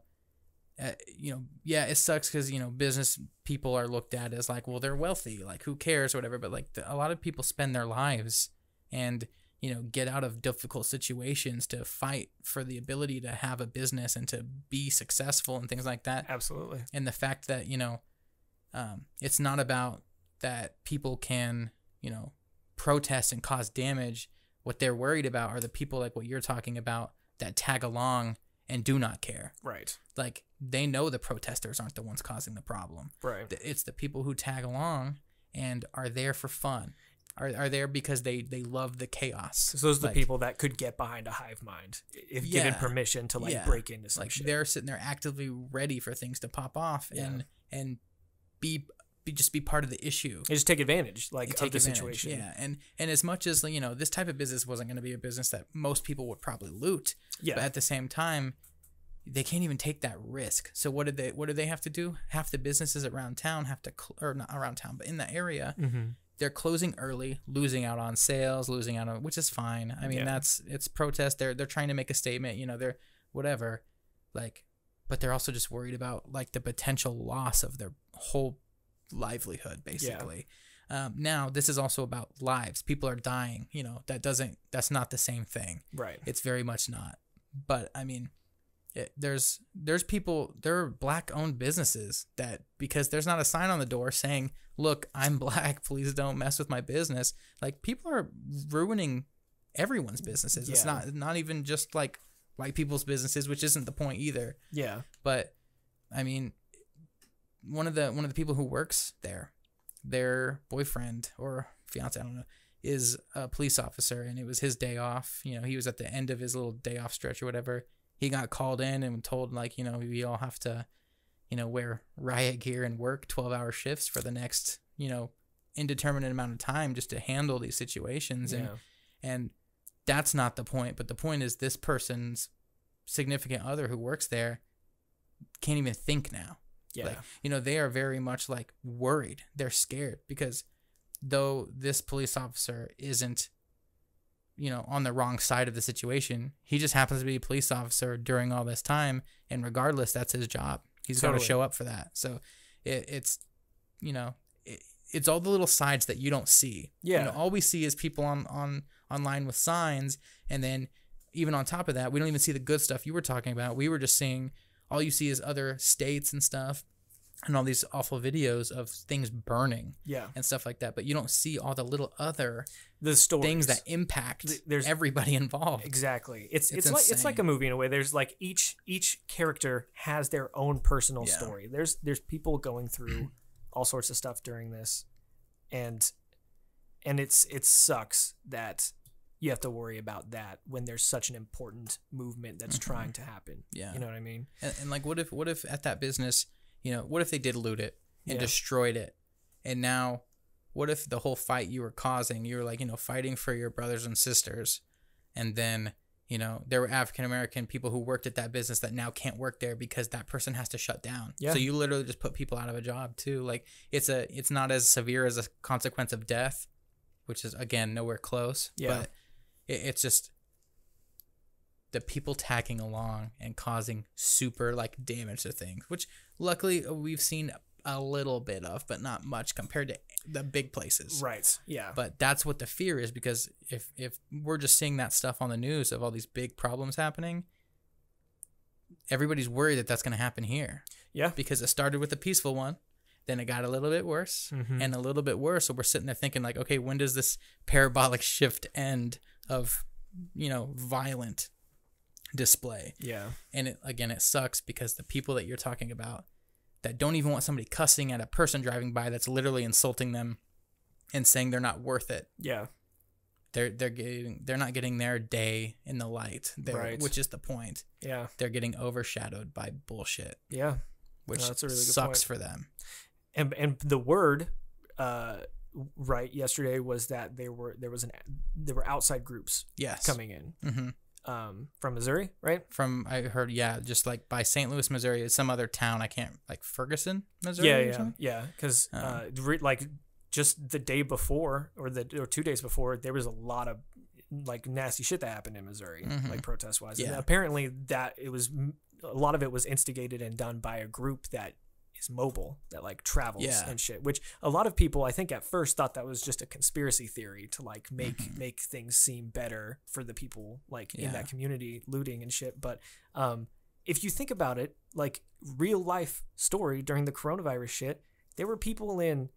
yeah, it sucks because, you know, business people are looked at as like, well, they're wealthy, like who cares or whatever. But like a lot of people spend their lives and, you know, get out of difficult situations to fight for the ability to have a business and to be successful and things like that. Absolutely. And the fact that, you know, it's not about that people can, you know, protest and cause damage. What they're worried about are the people like what you're talking about that tag along and do not care. Right. Like they know the protesters aren't the ones causing the problem. Right. It's the people who tag along and are there for fun. Are there because they love the chaos. So those are the people that could get behind a hive mind if given permission to like break into some shit. They're sitting there actively ready for things to pop off and be part of the issue. They just take advantage of the situation. Yeah, and as much as, you know, this type of business wasn't going to be a business that most people would probably loot. Yeah. But at the same time, they can't even take that risk. So what do they have to do? Half the businesses around town have to, or not around town, but in the area, they're closing early, losing out on sales, losing out on, which is fine. I mean, it's protest. They're trying to make a statement. You know, they're whatever, like. But they're also just worried about like the potential loss of their whole livelihood, basically. Now, this is also about lives. People are dying. You know, that's not the same thing. Right. It's very much not. But I mean, there's people, there are black-owned businesses that, because there's not a sign on the door saying, look, I'm black, please don't mess with my business. Like, people are ruining everyone's businesses. Yeah. It's not even just like white people's businesses, which isn't the point either. Yeah. But I mean, one of the people who works there, their boyfriend or fiance, I don't know, is a police officer, and it was his day off. You know, he was at the end of his little day off stretch or whatever. He got called in and told, like, you know, we all have to, you know, wear riot gear and work 12-hour shifts for the next, you know, indeterminate amount of time just to handle these situations. Yeah. And that's not the point. But the point is, this person's significant other who works there can't even think now. Yeah. Like, you know, they are very much like worried. They're scared because though this police officer isn't, you know, on the wrong side of the situation, he just happens to be a police officer during all this time. And regardless, that's his job. He's got to show up for that. So it's, you know, it's all the little sides that you don't see. Yeah. You know, all we see is people online with signs. And then even on top of that, we don't even see the good stuff you were talking about. We were just seeing, all you see is other states and stuff and all these awful videos of things burning. Yeah. And stuff like that. But you don't see all the little other stories, things that impact there's everybody involved. Exactly. It's like a movie in a way. There's like each character has their own personal story. There's people going through all sorts of stuff during this, and it sucks that you have to worry about that when there's such an important movement that's trying to happen. Yeah. You know what I mean? And like, what if at that business, you know, what if they did loot it and destroyed it? And now, what if the whole fight you were causing, you were like, you know, fighting for your brothers and sisters, and then, you know, there were African-American people who worked at that business that now can't work there because that person has to shut down. Yeah. So you literally just put people out of a job too. Like, it's not as severe as a consequence of death, which is, again, nowhere close. Yeah. But it's just the people tagging along and causing super like damage to things, which luckily we've seen a little bit of, but not much compared to the big places. Right. Yeah. But that's what the fear is, because if we're just seeing that stuff on the news of all these big problems happening, everybody's worried that that's going to happen here. Yeah. Because it started with a peaceful one. Then it got a little bit worse and a little bit worse. So we're sitting there thinking like, okay, when does this parabolic shift end of, you know, violent display? Yeah. And it sucks because the people that you're talking about that don't even want somebody cussing at a person driving by that's literally insulting them and saying they're not worth it. Yeah. They're not getting their day in the light, right, which is the point. Yeah. They're getting overshadowed by bullshit. Yeah. Which that's a really good sucks point for them. And the word right yesterday was that there were outside groups coming in from Missouri, right? I heard just like by St. Louis, Missouri, some other town, I can't, like Ferguson, Missouri. Yeah because like just the day before or 2 days before, there was a lot of like nasty shit that happened in Missouri, like protest wise. And apparently that a lot of it was instigated and done by a group that is mobile, that like travels and shit, which a lot of people I think at first thought that was just a conspiracy theory to like make things seem better for the people like in that community looting and shit. But if you think about it, like real life story during the coronavirus shit, there were people in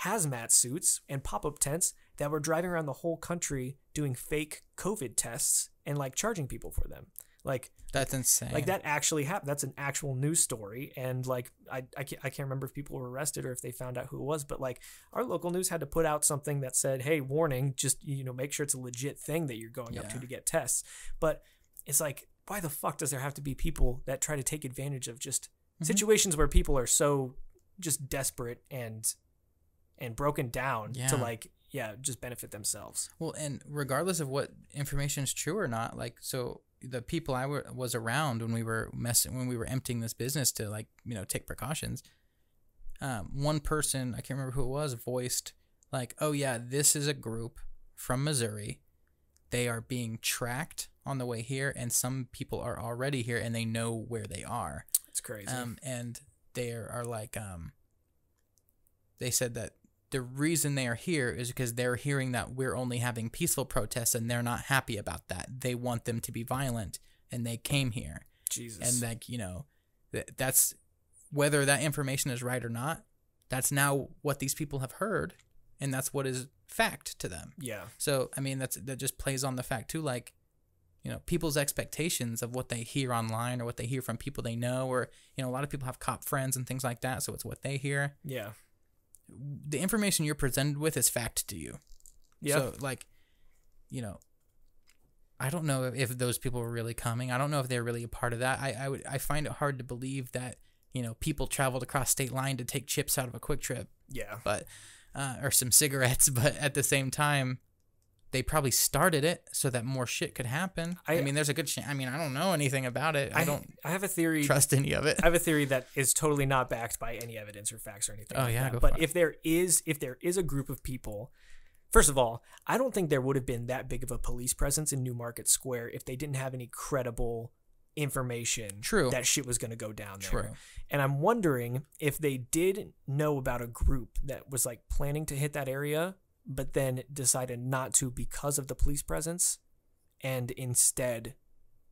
hazmat suits and pop-up tents that were driving around the whole country doing fake COVID tests and like charging people for them. Like that's insane. Like that actually happened. That's an actual news story. And like I can't remember if people were arrested or if they found out who it was, but like our local news had to put out something that said, hey, warning, just, you know, make sure it's a legit thing that you're going up to get tests. But it's like, why the fuck does there have to be people that try to take advantage of just situations where people are so just desperate and broken down to like just benefit themselves? Well, and regardless of what information is true or not, like, so the people I was around when we were emptying this business to, like, you know, take precautions, one person, I can't remember who it was, voiced like, oh yeah, this is a group from Missouri. They are being tracked on the way here, and some people are already here and they know where they are. It's crazy. And they are like, they said that the reason they are here is because they're hearing that we're only having peaceful protests, and they're not happy about that. They want them to be violent, and they came here. Jesus. And like, that's whether that information is right or not. That's now what these people have heard, and that's what is fact to them. Yeah. So I mean, that just plays on the fact too, like, people's expectations of what they hear online or what they hear from people they know, or a lot of people have cop friends and things like that, so it's what they hear. Yeah. The information you're presented with is fact to you. Yeah. So like, I don't know if those people were really coming. I don't know if they're really a part of that. I find it hard to believe that people traveled across state line to take chips out of a Quick Trip. Yeah. But or some cigarettes, but at the same time, they probably started it so that more shit could happen. I mean, there's a good chance. I mean, I don't know anything about it. I have a theory. Trust any of it. I have a theory that is totally not backed by any evidence or facts or anything. Oh yeah, go but if there is a group of people, first of all, I don't think there would have been that big of a police presence in New Market Square if they didn't have any credible information that shit was going to go down there. True. And I'm wondering if they did know about a group that was like planning to hit that area, but then decided not to because of the police presence, and instead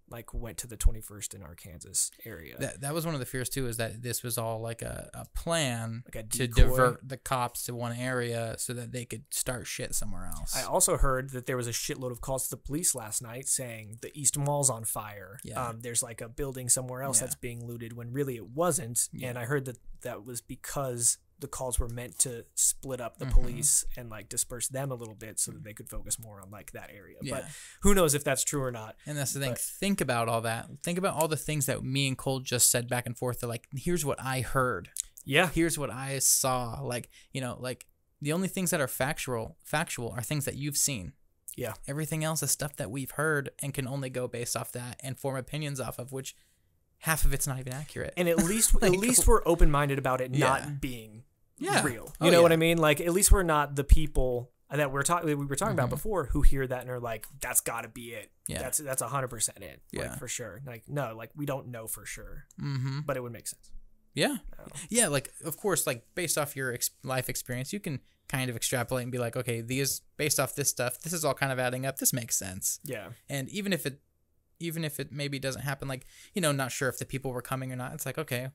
like went to the 21st in Arkansas area. That was one of the fears too, is that this was all like a plan, like a to divert the cops to one area so that they could start shit somewhere else. I also heard that there was a shitload of calls to the police last night saying the East Mall's on fire. Yeah. There's like a building somewhere else that's being looted, when really it wasn't. Yeah. And I heard that was because the calls were meant to split up the police and like disperse them a little bit so that they could focus more on like that area. Yeah. But who knows if that's true or not. And that's the thing. Think about all that. Think about all the things that me and Cole just said back and forth. They're like, here's what I heard. Yeah. Here's what I saw. Like, like the only things that are factual are things that you've seen. Yeah. Everything else is stuff that we've heard and can only go based off that and form opinions off of, which half of it's not even accurate. And at least we're open-minded about it not being real. You know what I mean? Like, at least we're not the people that we were talking about before who hear that and are like, that's got to be it. Yeah. That's 100% it. Yeah. Like, for sure. Like, no, like we don't know for sure. Mm-hmm. But it would make sense. Yeah. Yeah, like, of course, like, based off your life experience, you can kind of extrapolate and be like, okay, based off this stuff, this is all kind of adding up. This makes sense. Yeah. And even if it maybe doesn't happen, like, not sure if the people were coming or not, it's like, okay,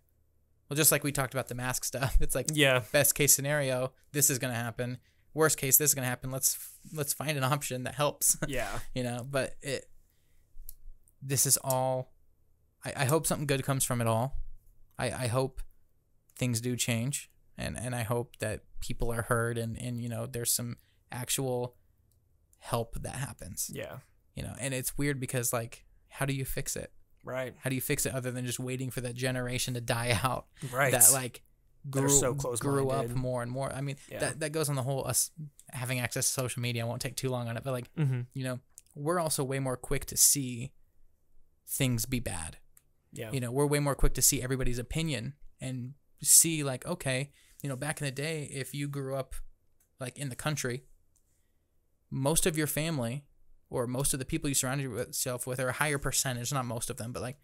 well, just like we talked about the mask stuff, it's like, best case scenario, this is going to happen. Worst case, this is going to happen. Let's find an option that helps. Yeah. But this is all, I hope something good comes from it all. I hope things do change, and I hope that people are heard and there's some actual help that happens. Yeah. And it's weird because, like, how do you fix it? Right. How do you fix it other than just waiting for that generation to die out? Right. That like grew up minded. more and more. I mean, that goes on the whole us having access to social media. I won't take too long on it, but like, we're also way more quick to see things be bad. Yeah. We're way more quick to see everybody's opinion and see like, okay, back in the day, if you grew up like in the country, most of your family or most of the people you surround yourself with, or a higher percentage, not most of them, but like,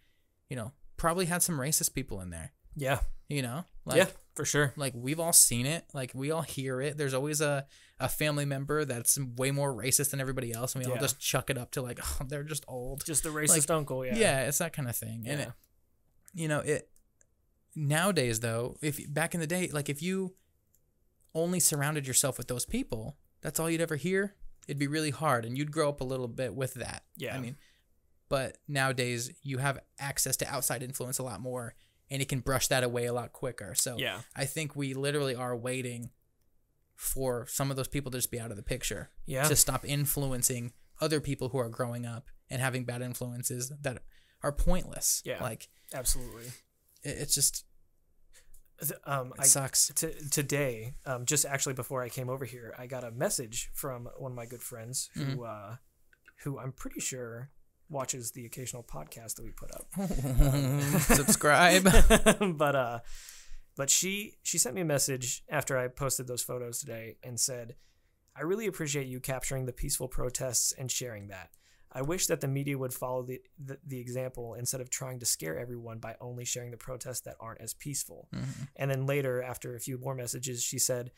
probably had some racist people in there. Yeah. Like, yeah, for sure. Like, we've all seen it. Like, we all hear it. There's always a family member that's way more racist than everybody else, and we all just chuck it up to like, oh, they're just old. Just the racist uncle, Yeah, it's that kind of thing. And it nowadays though, if back in the day, like if you only surrounded yourself with those people, that's all you'd ever hear, it'd be really hard, and you'd grow up a little bit with that. Yeah. I mean, but nowadays you have access to outside influence a lot more, and it can brush that away a lot quicker. So I think we literally are waiting for some of those people to just be out of the picture. Yeah. To stop influencing other people who are growing up and having bad influences that are pointless. Yeah. Like, absolutely. It's just, it sucks. Today, just actually before I came over here, I got a message from one of my good friends who I'm pretty sure watches the occasional podcast that we put up. Subscribe. But she sent me a message after I posted those photos today and said, I really appreciate you capturing the peaceful protests and sharing that. I wish that the media would follow the example instead of trying to scare everyone by only sharing the protests that aren't as peaceful. And then later, after a few more messages, she said,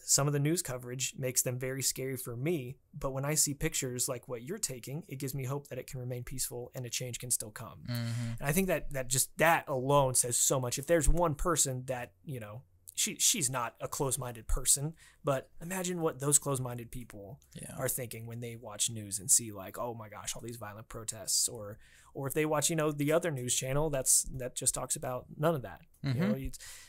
some of the news coverage makes them very scary for me, but when I see pictures like what you're taking, it gives me hope that it can remain peaceful and a change can still come. And I think that alone says so much. If there's one person that, you know, she's not a closed-minded person, but imagine what those closed-minded people are thinking when they watch news and see like, oh my gosh, all these violent protests, or if they watch, you know, the other news channel that just talks about none of that. You know,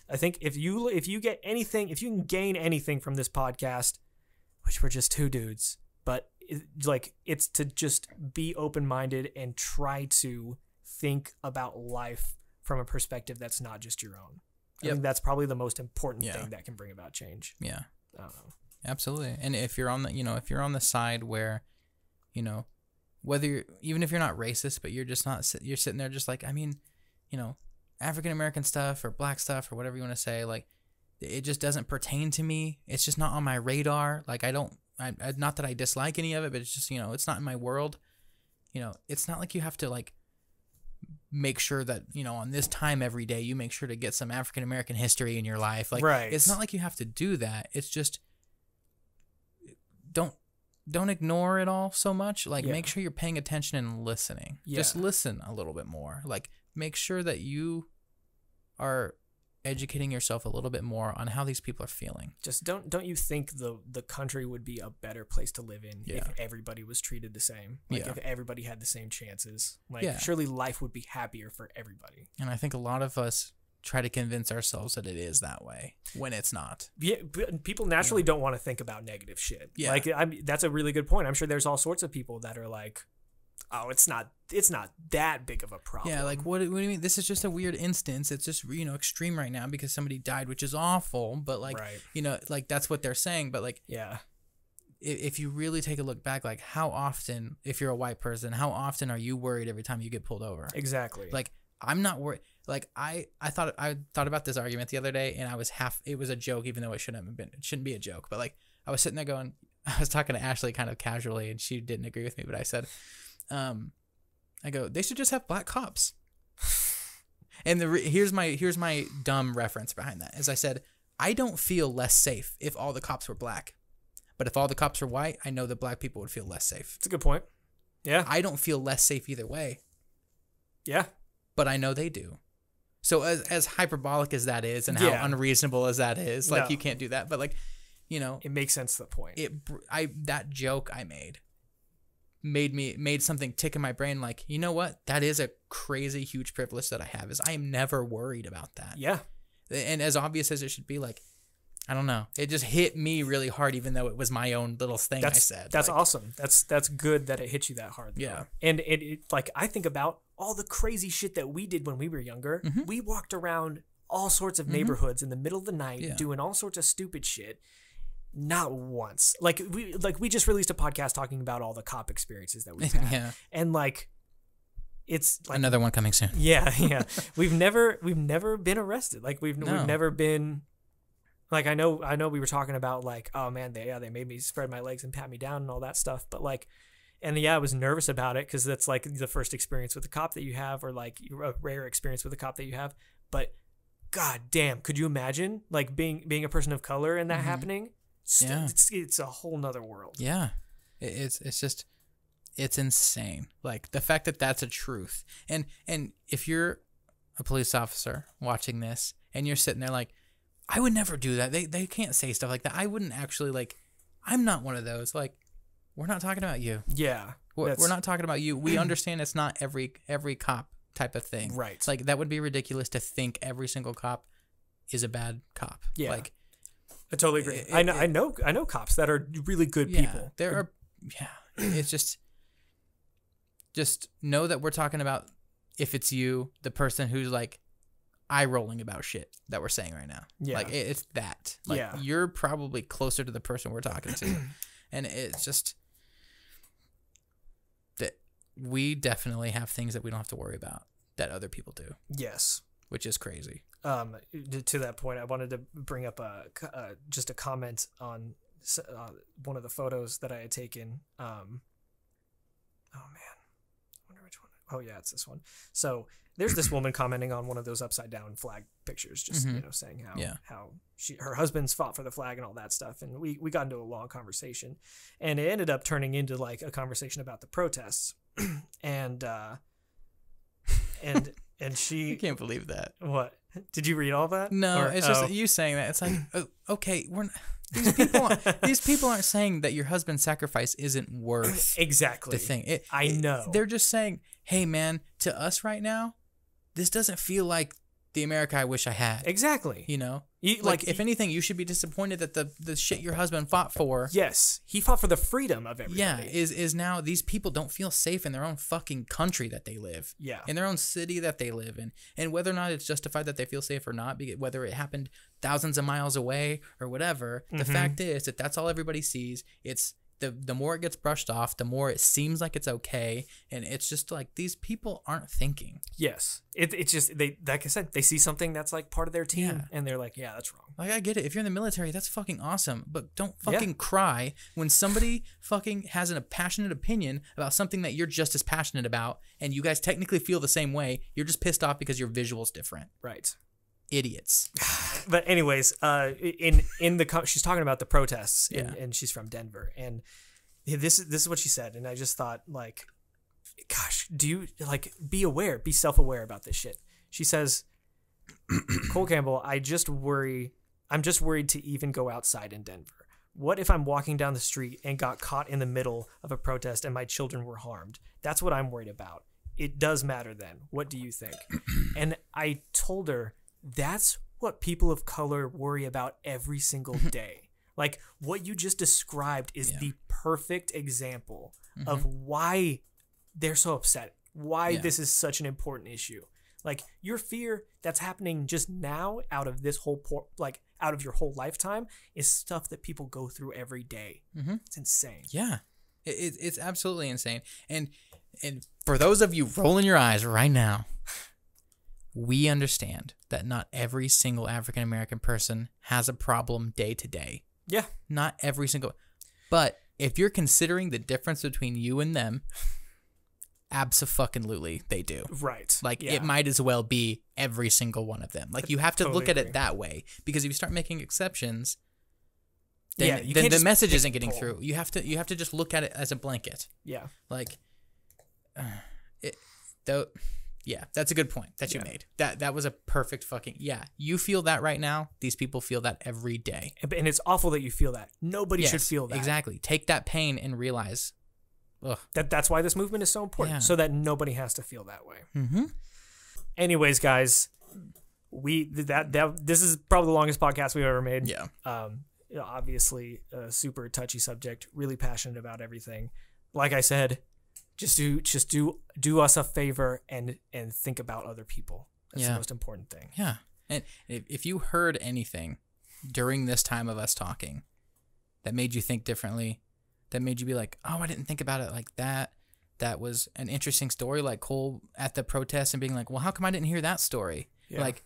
I think if you get anything, if you can gain anything from this podcast, which we're just two dudes, but it's to just be open-minded and try to think about life from a perspective that's not just your own. I think that's probably the most important thing that can bring about change. Yeah. I don't know. Absolutely. And if you're on the side where, you know, even if you're not racist, but you're just not, you're sitting there just like, I mean, you know, African American stuff or black stuff or whatever you want to say, like, it just doesn't pertain to me. It's just not on my radar. Like, not that I dislike any of it, but it's just, you know, it's not in my world. You know, it's not like you have to like make sure that, you know, on this time every day you make sure to get some African American history in your life. Like, it's not like you have to do that. It's just don't ignore it all so much. Like, make sure you're paying attention and listening. Just listen a little bit more. Like, make sure that you are educating yourself a little bit more on how these people are feeling. Just don't you think the country would be a better place to live in if everybody was treated the same? Like, if everybody had the same chances. Like, surely life would be happier for everybody. And I think a lot of us try to convince ourselves that it is that way when it's not. Yeah, people naturally don't want to think about negative shit. Yeah. Like, that's a really good point. I'm sure there's all sorts of people that are like, oh, it's not that big of a problem. Yeah, like, what do you mean? This is just a weird instance. It's just, you know, extreme right now because somebody died, which is awful. But, like, you know, like, that's what they're saying. But, like, if you really take a look back, like, how often, if you're a white person, how often are you worried every time you get pulled over? Exactly. Like, I'm not worried. Like, I thought about this argument the other day, and it was a joke, even though it shouldn't be a joke. But, like, I was sitting there going, I was talking to Ashley kind of casually, and she didn't agree with me, but I said, I go, they should just have black cops. And here's my dumb reference behind that. As I said, I don't feel less safe if all the cops were black, but if all the cops were white, I know that black people would feel less safe. That's a good point. Yeah. I don't feel less safe either way. Yeah. But I know they do. So as hyperbolic as that is, and how unreasonable as that is, like, you can't do that. But, like, you know, it makes sense to the point. That joke I made something tick in my brain. Like, you know what? That is a crazy huge privilege that I have. Is I am never worried about that. Yeah. And as obvious as it should be, like, I don't know. It just hit me really hard, even though it was my own little thing I said. That's awesome. That's good that it hit you that hard. Though. Yeah. And it like, I think about all the crazy shit that we did when we were younger. We walked around all sorts of neighborhoods in the middle of the night doing all sorts of stupid shit. Not once. Like, we just released a podcast talking about all the cop experiences that we've had. And, like, it's like another one coming soon. Yeah. We've never been arrested. Like, we've never been. Like, I know we were talking about, like, oh man, they made me spread my legs and pat me down and all that stuff, but, like, and I was nervous about it because that's, like, the first experience with a cop that you have, or, like, a rare experience with a cop that you have. But god damn, could you imagine, like, being a person of color and that happening? It's a whole nother world. Yeah, it's just, it's insane. Like, the fact that that's a truth, and if you're a police officer watching this and you're sitting there like, I would never do that. They can't say stuff like that. I wouldn't actually, like, I'm not one of those. Like, we're not talking about you. Yeah. We're not talking about you. We understand it's not every cop type of thing. Right. Like, that would be ridiculous to think every single cop is a bad cop. Yeah. Like, I totally agree. I know cops that are really good people. There are. Yeah. It's just know that we're talking about, if it's you, the person who's, like, eye rolling about shit that we're saying right now. Yeah. Like, it's that. Like, you're probably closer to the person we're talking to. And it's just that we definitely have things that we don't have to worry about that other people do. Yes. Which is crazy. To that point, I wanted to bring up just a comment on one of the photos that I had taken. Oh man, I wonder which one. Oh yeah, it's this one. So there's this woman commenting on one of those upside down flag pictures, just saying how her husband's fought for the flag and all that stuff, and we got into a long conversation, and it ended up turning into like a conversation about the protests, and she. I can't believe that. What? Did you read all that? No, it's just you saying that. It's like, okay, we're not, these people aren't saying that your husband's sacrifice isn't worth exactly the thing. I know. They're just saying, hey man, to us right now, this doesn't feel like the America I wish I had. Exactly. You know? If anything, you should be disappointed that the shit your husband fought for. Yes. He fought for the freedom of everybody. Yeah. Is now these people don't feel safe in their own fucking country that they live. Yeah. In their own city that they live in. And whether or not it's justified that they feel safe or not, whether it happened thousands of miles away or whatever, the fact is that that's all everybody sees. It's the more it gets brushed off, the more it seems like it's okay, and it's just like these people aren't thinking. Yes, it's just they, like I said, they see something that's like part of their team, and they're like, yeah, that's wrong. Like I get it. If you're in the military, that's fucking awesome, but don't fucking cry when somebody fucking has a passionate opinion about something that you're just as passionate about, and you guys technically feel the same way. You're just pissed off because your visual's different. Right. Idiots. But anyways, she's talking about the protests, and she's from Denver, and this is what she said, and I just thought, like, gosh, do you be self-aware about this shit? She says, Cole Campbell, I'm just worried to even go outside in Denver. What if I'm walking down the street and got caught in the middle of a protest and my children were harmed? That's what I'm worried about. It does matter then. What do you think? And I told her, that's what people of color worry about every single day. Like what you just described is the perfect example of why they're so upset, why this is such an important issue. Like your fear that's happening just now out of this whole out of your whole lifetime is stuff that people go through every day. It's insane. Yeah, it's absolutely insane. And for those of you rolling your eyes right now, we understand that not every single African American person has a problem day to day. Yeah. Not every single. But if you're considering the difference between you and them, abso-fucking-lutely they do. Right. Like it might as well be every single one of them. Like you have to totally look at it that way, because if you start making exceptions, then the message isn't getting through. You have to just look at it as a blanket. Yeah. Like yeah, that's a good point that you made. That was a perfect fucking you feel that right now. These people feel that every day, and it's awful that you feel that. Nobody should feel that. Exactly. Take that pain and realize that's why this movement is so important, so that nobody has to feel that way. Anyways, guys, this is probably the longest podcast we've ever made. Obviously a super touchy subject, really passionate about everything. Like I said, just do us a favor and think about other people. That's the most important thing. Yeah. And if you heard anything during this time of us talking that made you think differently, that made you be like, oh, I didn't think about it like that. That was an interesting story, like Cole at the protest and being like, well, how come I didn't hear that story? Yeah. Like,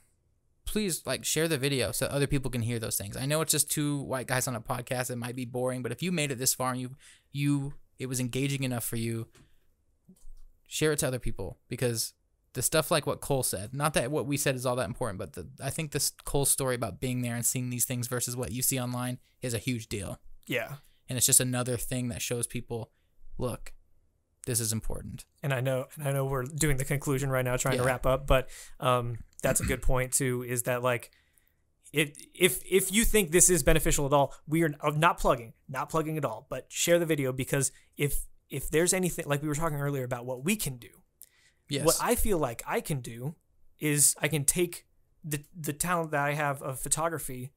please share the video so other people can hear those things. I know it's just two white guys on a podcast. It might be boring, but if you made it this far and it was engaging enough for you, share it to other people, because the stuff like what Cole said, not that what we said is all that important, but I think this Cole story about being there and seeing these things versus what you see online is a huge deal. Yeah. And it's just another thing that shows people, look, this is important. And I know we're doing the conclusion right now, trying to wrap up, but that's a good point too, is that like, if you think this is beneficial at all, we are not plugging at all, but share the video, because if there's anything, like we were talking earlier about what we can do, what I feel like I can do is I can take the talent that I have of photography,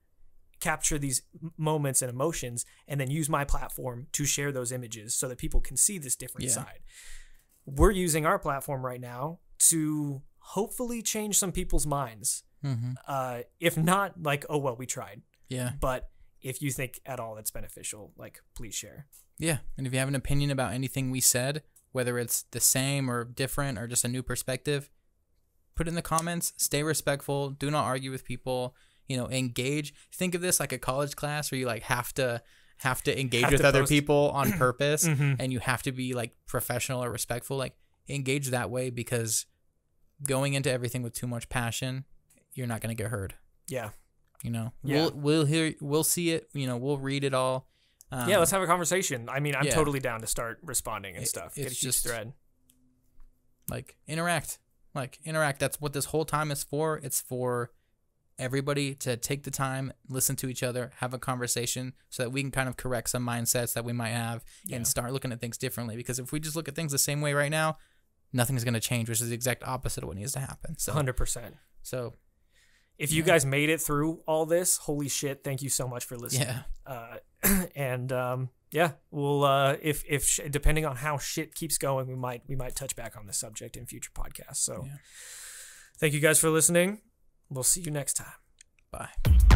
capture these moments and emotions, and then use my platform to share those images so that people can see this different side. We're using our platform right now to hopefully change some people's minds. If not, like, oh, well, we tried. Yeah. But if you think at all it's beneficial, like, please share. Yeah. And if you have an opinion about anything we said, whether it's the same or different or just a new perspective, put it in the comments. Stay respectful. Do not argue with people. You know, engage. Think of this like a college class where you like have to have to engage with other post. people on purpose Mhm. and you have to be like professional or respectful, like engage that way, because going into everything with too much passion, you're not going to get heard. Yeah. You know, Yeah. we'll see it, you know, we'll read it all. Yeah, let's have a conversation. I mean, I'm yeah. totally down to start responding and stuff. Get a it's huge just- thread. Like interact. That's what this whole time is for. It's for everybody to take the time, listen to each other, have a conversation, so that we can kind of correct some mindsets that we might have and start looking at things differently. Because if we just look at things the same way right now, nothing's going to change, which is the exact opposite of what needs to happen. So 100%. So if you guys made it through all this, holy shit, thank you so much for listening. yeah. And yeah, we'll if depending on how shit keeps going, we might touch back on this subject in future podcasts. So thank you guys for listening. We'll see you next time. Bye.